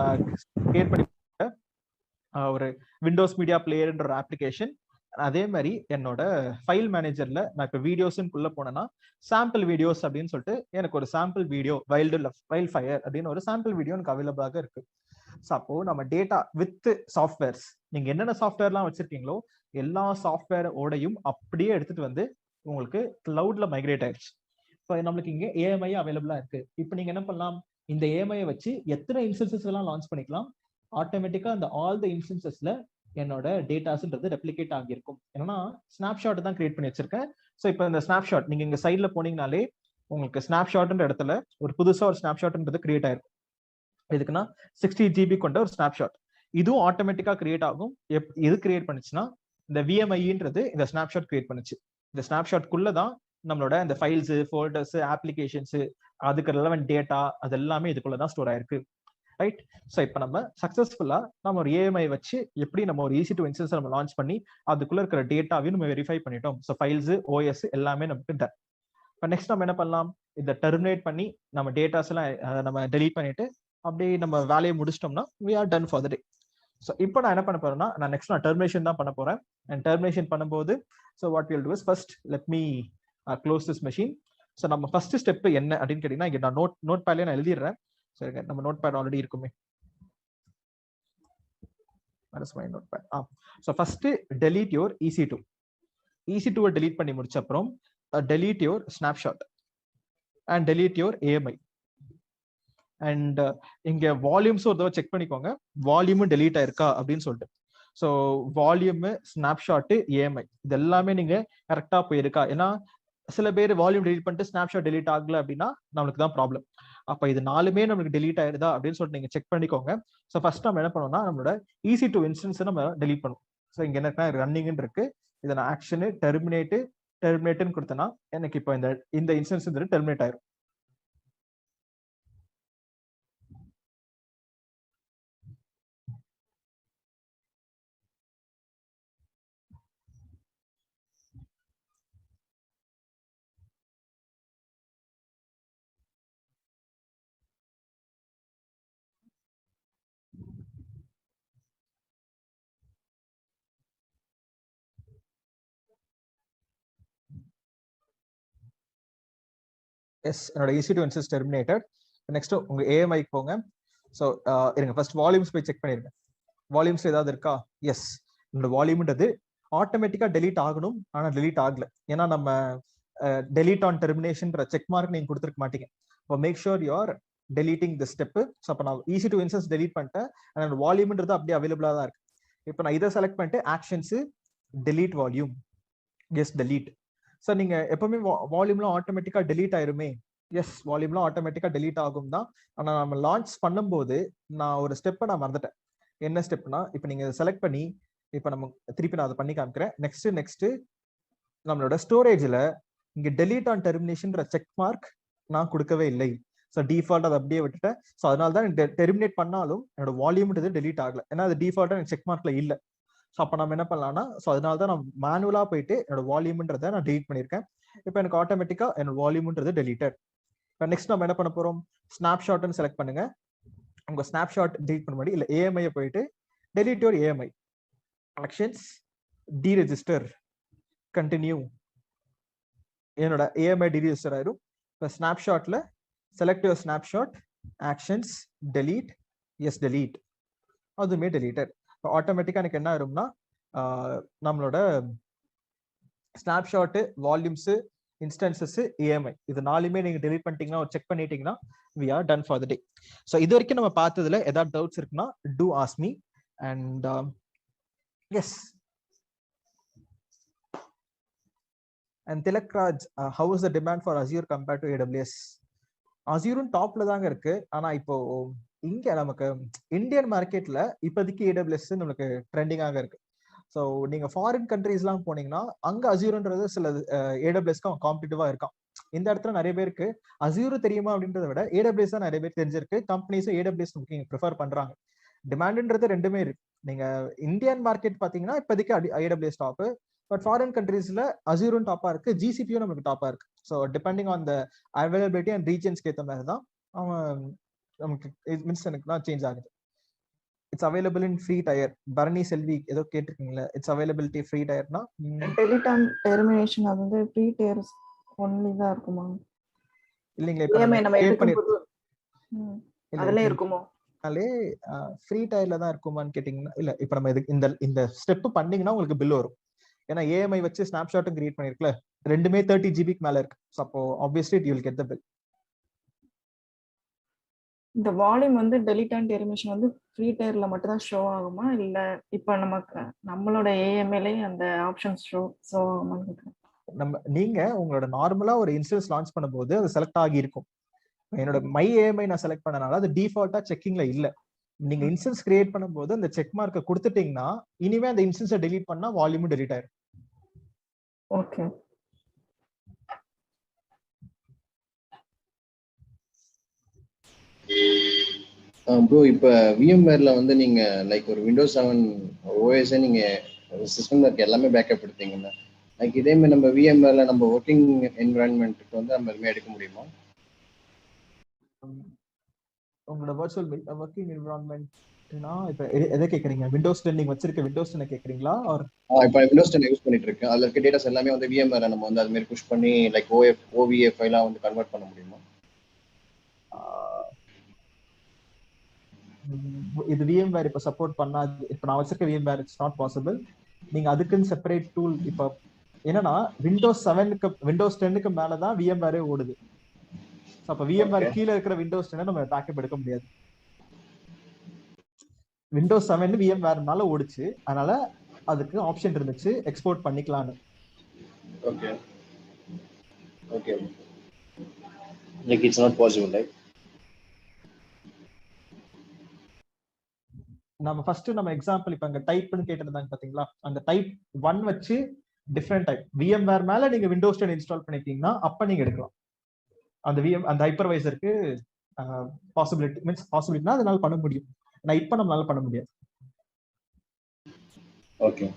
[SPEAKER 2] கிரியேட் பண்ணி ஒரு விண்டோஸ் மீடியா பிளேயர்ன்ற ஒரு அப்ளிகேஷன். அதே மாதிரி என்னோட ஃபைல் மேனேஜர்ல நான் இப்போ வீடியோஸ்க்குள்ள போனேன்னா சாம்பிள் வீடியோஸ் அப்படின்னு சொல்லிட்டு எனக்கு ஒரு சாம்பிள் வீடியோ வைல்ட் ஃபயர் அப்படின்னு ஒரு சாம்பிள் வீடியோ எனக்கு அவைலபிளாக இருக்கு. ஸோ அப்போ நம்ம டேட்டா வித் சாஃப்ட்வேர்ஸ், நீங்க என்னென்ன சாஃப்ட்வேர்லாம் வச்சிருக்கீங்களோ எல்லா சாஃப்ட்வேர் ஓடையும் அப்படியே எடுத்துட்டு வந்து உங்களுக்கு கிளவுட்ல மைக்ரேட் ஆயிடுச்சு. ஸோ நம்மளுக்கு இங்க ஏஎம்ஐ அவைலபிளா இருக்கு. இப்போ நீங்க என்ன பண்ணலாம், இந்த ஏஎம்ஐ வச்சு எத்தனை இன்ஸ்டன்சஸ் எல்லாம் லான்ச் பண்ணிக்கலாம். ஆட்டோமேட்டிக்கா அந்த ஆல் த இன்ஸ்டன்சஸ்ல என்னோட டேட்டாஸ்ன்றது ரெப்ளிகேட் ஆகியிருக்கும். ஏன்னா ஸ்னாப்ஷாட் தான் கிரியேட் பண்ணி வச்சிருக்கேன். ஸோ இப்போ இந்த ஸ்னாப்ஷாட் நீங்க இங்க சைட்ல போனீங்கனாலே உங்களுக்கு ஸ்னாப்ஷாட்ன்ற இடத்துல ஒரு புதுசா ஒரு ஸ்னாப்ஷாட்ன்றது கிரியேட் ஆயிருக்கும். எதுக்குன்னா 60 GB கொண்ட ஒரு ஸ்னாப்ஷாட். இதுவும் ஆட்டோமேட்டிக்கா கிரியேட் ஆகும். எது கிரியேட் பண்ணுச்சுன்னா இந்த விஎம்ஐன்றது இந்த ஸ்னாப்ஷாட் கிரியேட் பண்ணுச்சு. இந்த ஸ்னாப்ஷாட்குள்ள தான் நம்மளோட இந்த ஃபைல்ஸ், ஃபோல்டர்ஸ், அப்ளிகேஷன்ஸ், அதுக்கு ரெலவென்ட் டேட்டா அது எல்லாமே இதுக்குள்ள தான் ஸ்டோர் ஆயிருக்கு. ரைட். ஸோ இப்போ நம்ம சக்சஸ்ஃபுல்லா நம்ம ஒரு ஏஎம்ஐ வச்சு எப்படி நம்ம ஒரு EC2 இன்ஸ்டன்ஸ் நம்ம லான்ச் பண்ணி அதுக்குள்ள இருக்கிற டேட்டாவையும் நம்ம வெரிஃபை பண்ணிட்டோம். ஸோ ஃபைல்ஸ், ஓஎஸ் எல்லாமே நமக்கு டன். இப்போ நெக்ஸ்ட் நம்ம என்ன பண்ணலாம், இதை டெர்மினேட் பண்ணி நம்ம டேட்டாஸ் எல்லாம் நம்ம டெலீட் பண்ணிட்டு அப்படியே நம்ம வேலையை முடிச்சிட்டோம்னா we are done for the day. So இப்போ நான் என்ன பண்ண போறேன்னா, நான் டெர்மினேஷன் தான் பண்ண போறேன். அண்ட் டெர்மினேஷன் பண்ணும்போது so what will do is first let me close this machine. So நம்ம ஃபர்ஸ்ட் ஸ்டெப் என்ன அப்படின்னு கேட்டீங்கன்னா, இங்க நான் நோட் பேட்ல நான் எழுதிடுறேன். சரிங்க, நம்ம நோட் பேட் ஆல்ரெடி இருக்குமே. So first delete your EC2. EC2 delete பண்ணி முடிச்ச அப்புறம் delete your snapshot and delete your AMI. And இங்க வால்யூம்ஸ் ஒரு தடவை செக் பண்ணிக்கோங்க, வால்யூமும் டெலீட் ஆயிருக்கா அப்படின்னு சொல்லிட்டு. ஸோ வால்யூம், ஸ்னாப்ஷாட், ஏஎம்ஐ இது எல்லாமே நீங்க கரெக்டா போயிருக்கா. ஏன்னா சில பேர் வால்யூம் டெலீட் பண்ணிட்டு ஸ்னாப்ஷாட் டெலீட் ஆகல அப்படின்னா நம்மளுக்கு தான் ப்ராப்ளம். அப்ப இது நாலுமே நம்மளுக்கு டெலீட் ஆயிருதா அப்படின்னு சொல்லிட்டு நீங்க செக் பண்ணிக்கோங்க. ஸோ ஃபர்ஸ்ட் நம்ம என்ன பண்ணோம்னா நம்மளோட EC2 இன்ஸ்டன்ஸ் நம்ம டெலீட் பண்ணுவோம். ஸோ இங்க என்ன ரன்னிங் இருக்கு, இதை நான் ஆக்ஷனு டெர்மினேட்னு கொடுத்தேன்னா எனக்கு இப்போ இந்த இன்ஸ்டன்ஸ் டெர்மினேட் ஆயிரும். எஸ், என்னோட EC2 இன்ஸ்டன்ஸ் டெர்மினேட்டட். நெக்ஸ்ட் உங்க AMIக்கு போங்க. ஸோ இருங்க, ஃபர்ஸ்ட் வால்யூம்ஸ் போய் செக் பண்ணிருங்க. வால்யூம்ஸ் ஏதாவது இருக்கா? எஸ், என்னோட வால்யூம்ன்றது ஆட்டோமேட்டிக்கா டெலீட் ஆகணும், ஆனா டெலீட் ஆகல. ஏன்னா நம்ம டெலீட் ஆன் டெர்மினேஷன்ற செக் மார்க் நீங்க கொடுத்துருக்க மாட்டீங்க. இப்போ make sure you are deleting the step. So அப்போ நான் EC2 இன்ஸ்டன்ஸ் டெலீட் பண்ணிட்டேன், என்னோட வால்யூம்ன்றது அப்படியே அவைலபிளா தான் இருக்கு. இப்போ நான் இதை செலக்ட் பண்ணிட்டு actions delete volume, yes delete. Sir நீங்க எப்பவுமே வால்யூம்லாம் ஆட்டோமேட்டிக்கா டெலீட் ஆயிருமே? எஸ், வால்யூம்லாம் ஆட்டோமேட்டிக்கா டெலீட் ஆகும் தான். ஆனா நம்ம லான்ச் பண்ணும்போது நான் ஒரு ஸ்டெப்பை நான் மறந்துட்டேன். என்ன ஸ்டெப்னா, இப்போ நீங்க செலக்ட் பண்ணி, இப்போ நம்ம திருப்பி நான் அதை பண்ணி காமிக்கிறேன். நெக்ஸ்ட் நம்மளோட ஸ்டோரேஜ்ல இங்க டெலீட் ஆன் டெர்மினேஷன்ற செக் மார்க் நான் கொடுக்கவே இல்லை. ஸோ டிஃபால்ட் அதை அப்படியே விட்டுட்டேன். ஸோ அதனால தான் டெர்மினேட் பண்ணாலும் என்னோட வால்யூம்ன்றது டெலீட் ஆகல, ஏன்னா அது டிஃபால்ட்டா எனக்கு செக் மார்க்ல இல்லை. ஸோ அப்போ நம்ம என்ன பண்ணலாம்னா, ஸோ அதனால தான் நான் மேனுவலா போயிட்டு என்னோட வால்யூம்ன்றதை நான் டெலீட் பண்ணியிருக்கேன். இப்போ எனக்கு ஆட்டோமேட்டிக்கா என்னோட வால்யூம்ன்றது டெலீட்டட். இப்போ நெக்ஸ்ட் நம்ம என்ன பண்ண போறோம், ஸ்னாப்ஷாட்னு செலக்ட் பண்ணுங்க. உங்க ஸ்னாப்ஷாட் டெலீட் பண்ண முடியும், இல்லை AMI போயிட்டு delete your AMI, actions deregister, continue. என்னோட AMI டீரெஜிஸ்டர் ஆயிரும். இப்போ ஸ்னாப்ஷாட்ல select your snapshot, actions delete, yes delete, அதுவுமே டெலீட்டட். இப்போ ஆட்டோமேட்டிக்கா எனக்கு என்ன ஆயிரும்னா, நம்மளோட ஸ்னாப்ஷாட், வால்யூம்ஸ், இன்ஸ்டன்சஸ், AMI இது நாலுமே நீங்க டெலீட் பண்ணிட்டீங்கன்னா, செக் பண்ணிட்டீங்கன்னா we are done for the day. So இது வரைக்கும் நம்ம பார்த்ததுல ஏதாவது டவுட்ஸ் இருக்குன்னா do ask me. And yes, and Tilak Raj, how is the demand for Azure compared to AWS? Azure டாப்ல தாங்க இருக்கு. ஆனா இப்போ இங்க நமக்கு இந்தியன் மார்க்கெட்ல இப்போதைக்கு AWS நமக்கு ட்ரெண்டிங்காக இருக்கு. ஸோ நீங்க ஃபாரின் கண்ட்ரீஸ்லாம் போனீங்கன்னா அங்க அஸ்யூர்ன்றது சில AWSக்கு அவன் காம்படிட்டிவா இருக்கான். இந்த இடத்துல நிறைய பேருக்கு அஸ்யூர் தெரியுமா அப்படின்றத விட AWS தான் நிறைய பேர் தெரிஞ்சிருக்கு. கம்பெனிஸும் AWS ப்ரிஃபர் பண்றாங்க. டிமாண்ட்ன்றது ரெண்டுமே இருக்கு. நீங்க இந்தியன் மார்க்கெட் பாத்தீங்கன்னா இப்போதைக்கு AWS டாப், பட் ஃபாரின் கண்ட்ரீஸ்ல அஸ்யூரும் டாப்பா இருக்கு, GCPயும் நமக்கு டாப்பா இருக்கு. So depending on the availability and ரீஜன்ஸ்க்கு ஏற்ற மாதிரி தான் அவன் நமக்கு மீன்ஸ் எனக்கு சேஞ்ச் ஆகுது. It's available in free tier. Bharani Selvi ஏதோ கேட்டிருக்கீங்களா, இட்ஸ் அவைலபிலிட்டி ஃப்ரீ டயர்னா
[SPEAKER 1] டெலிட் ஆன் டெர்மினேஷன் அது வந்து ஃப்ரீ டயர் ஒன்லி தான் இருக்குமா?
[SPEAKER 2] இல்லைங்களா, இப்போ
[SPEAKER 1] EMI நம்ம
[SPEAKER 2] கிரியேட் பண்ணி
[SPEAKER 1] எடுக்கும்போது அதுல இருக்குமோ?
[SPEAKER 2] அதே ஃப்ரீ டயர்ல தான் இருக்குமான்னு கேட்டிங்கன்னா இல்ல. இப்போ நம்ம இந்த இந்த ஸ்டெப் பண்ணீங்கன்னா உங்களுக்கு பில் வரும். ஏன்னா AMI வச்சு ஸ்னாப்ஷாட்டும் கிரியேட் பண்ணிருக்கல, ரெண்டுமே 30 GB மேல இருக்கு. அப்போ obviously you will get the bill.
[SPEAKER 1] இந்த வால்யூம் வந்து டெலிட் அண்ட் டெர்மினேஷன் வந்து ஃப்ரீ டயர்ல மட்டும் தான் ஷோ ஆகுமா, இல்ல இப்போ நமக்கு நம்மளோட AMI அந்த ஆப்ஷன்ஸ் ஷோ ஆகுமான்னு?
[SPEAKER 2] நீங்க உங்களோட நார்மலா ஒரு இன்ஸ்டன்ஸ் லான்ச் பண்ணும்போது அது செலக்ட் ஆகி இருக்கும். என்னோட மை AMI நான் செலக்ட் பண்ணனால அது டிஃபால்ட்டா செக்கிங்ல இல்ல. நீங்க இன்ஸ்டன்ஸ் கிரியேட் பண்ணும்போது அந்த செக் மார்க்கை கொடுத்துட்டீங்கன்னா இனிமே அந்த இன்ஸ்டன்ஸை டெலீட் பண்ணா வால்யூமும் டெலீட் ஆயிடும்.
[SPEAKER 1] ஓகே.
[SPEAKER 6] ப்ரோ இப்போ VMwareல வந்து நீங்க லைக் ஒரு விண்டோஸ் 7 OS நீங்க சிஸ்டம்ல இருக்க எல்லாமே பேக்கப் எடுத்தீங்கன்னா லைக் இதே மாதிரி நம்ம VMwareல நம்ம ஒர்க்கிங் என்விரான்மெண்ட்டுக்கு வந்து நம்ம எதுவுமே எடுக்க முடியுமா?
[SPEAKER 2] உங்களோட வர்ச்சுவல் ஒர்க்கிங் என்விரான்மெண்ட்னா இப்போ எதை கேக்குறீங்க? விண்டோஸ் 10 நீங்க வச்சிருக்க விண்டோஸ் 10 கேக்குறீங்களா? ஆர்
[SPEAKER 6] இப்போ விண்டோஸ் 10 யூஸ் பண்ணிட்டு இருக்கேன். அதுல இருக்க டேட்டாஸ் எல்லாமே வந்து VMwareல நம்ம வந்து அது மாதிரி புஷ் பண்ணி லைக் OVA ஃபைலா வந்து கன்வெர்ட் பண்ண முடியுமா?
[SPEAKER 2] இது VMware இப்ப சப்போர்ட் பண்ணாது. இப்ப நான் வச்சிருக்க VMware இட்ஸ் நாட் பாசிபிள். நீங்க அதுக்குன்னு செப்பரேட் டூல் இப்ப என்னன்னா விண்டோஸ் 7க்கு விண்டோஸ் 10க்கு மேல தான் VMware ஓடுது. அப்ப VMware கீழ இருக்கிற விண்டோஸ் 10 நம்ம பேக்கப் எடுக்க முடியாது. விண்டோஸ் 7 VMware மேல ஓடுச்சு, அதனால அதுக்கு ஆப்ஷன் இருந்துச்சு எக்ஸ்போர்ட் பண்ணிக்கலாம்னு.
[SPEAKER 6] Okay okay, like it's not possible right?
[SPEAKER 2] நம்ம ஃபர்ஸ்ட் நம்ம எக்ஸாம்பிள் இப்ப அங்க டைப்னு கேட்டிருந்தாங்க பாத்தீங்களா, அந்த டைப் 1 வச்சு டிஃபரெண்ட் டைப் VMware மேல நீங்க விண்டோஸ் 10 இன்ஸ்டால் பண்ணிட்டீங்கன்னா அப்ப நீங்க எடுக்கலாம். அந்த ஹைப்பர்வைசருக்கு பாசிபிலிட்டி மீன்ஸ் பாசிபிலிட்டினா அதனால பண்ண முடியும். நான் இப்ப நம்மளால பண்ண முடியாது.
[SPEAKER 6] ஓகே.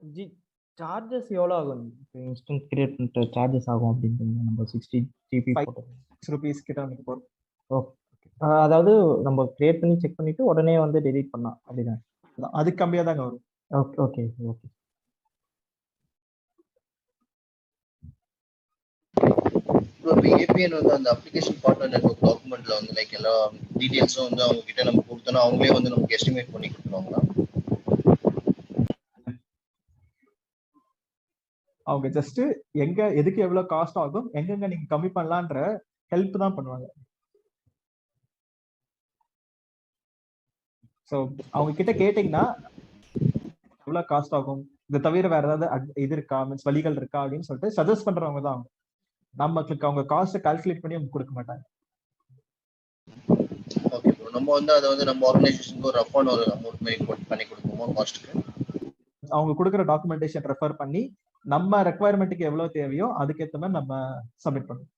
[SPEAKER 7] ஜி சார்ஜஸ் எவ்வளோ ஆகும்? இன்ஸ்டன்ட் கிரியேட் பண்ணிட்டு சார்ஜஸ் ஆகும் அப்படின்னு நம்ம 60 GB
[SPEAKER 2] ₹5 கிட்ட நமக்கு போகும்.
[SPEAKER 7] ஓகே, அதாவது நம்ம கிரியேட் பண்ணி செக் பண்ணிட்டு உடனே வந்து டெலீட் பண்ணலாம் அப்படிதான்?
[SPEAKER 2] அதுக்கு கம்மியா தாங்க வரும்.
[SPEAKER 7] Okay okay okay.
[SPEAKER 6] ப்ரோ இப்போ ஏபிஎன் வந்து அந்த அப்ளிகேஷன் பார்ட்னர் நெட்வொர்க் டாக்குமெண்ட்ல வந்து லைக் எல்லா டீடைல்ஸும் வந்து அவங்க கிட்ட நம்ம கொடுத்தோம்னா அவங்களே வந்து நமக்கு எஸ்டிமேட் பண்ணி கொடுத்துருவாங்களா?
[SPEAKER 2] அவங்க ஜஸ்ட் எங்க எதுக்கு எவ்வளவு காஸ்ட் ஆகும், எங்கெங்க நீங்க கம்மி பண்ணலான்ற ஹெல்ப் தான் பண்ணுவாங்க. ஸோ அவங்க கிட்ட கேட்டீங்கன்னா எவ்வளவு காஸ்ட் ஆகும், இதை தவிர வேற ஏதாவது இது இருக்கா, மீன்ஸ் வழிகள் இருக்கா அப்படின்னு சொல்லிட்டு சஜஸ்ட் பண்றவங்க தான் அவங்க. நமக்கு அவங்க காஸ்ட்டை கால்குலேட் பண்ணி அவங்க கொடுக்க மாட்டாங்க.
[SPEAKER 6] Okay bro. நம்ம வந்து அதை வந்து நம்ம ஆர்கனைசேஷனுக்கு ஒரு அக்கௌண்ட் ஒரு அமௌண்ட் பண்ணி கொடுப்போமோ காஸ்ட்டுக்கு?
[SPEAKER 2] அவங்க கொடுக்குற டாக்குமெண்டேஷன் ரெஃபர் பண்ணி நம்ம ரெக்குவயர்மெண்ட்டுக்கு எவ்வளவு தேவையோ அதுக்கேற்ற மாதிரி நம்ம சப்மிட் பண்ணுவோம்.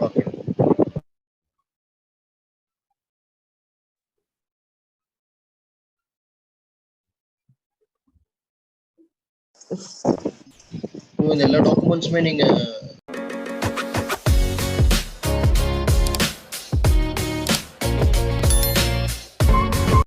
[SPEAKER 6] ஓகே. இந்த எல்லா டாக்குமெண்ட்ஸுமே நீங்க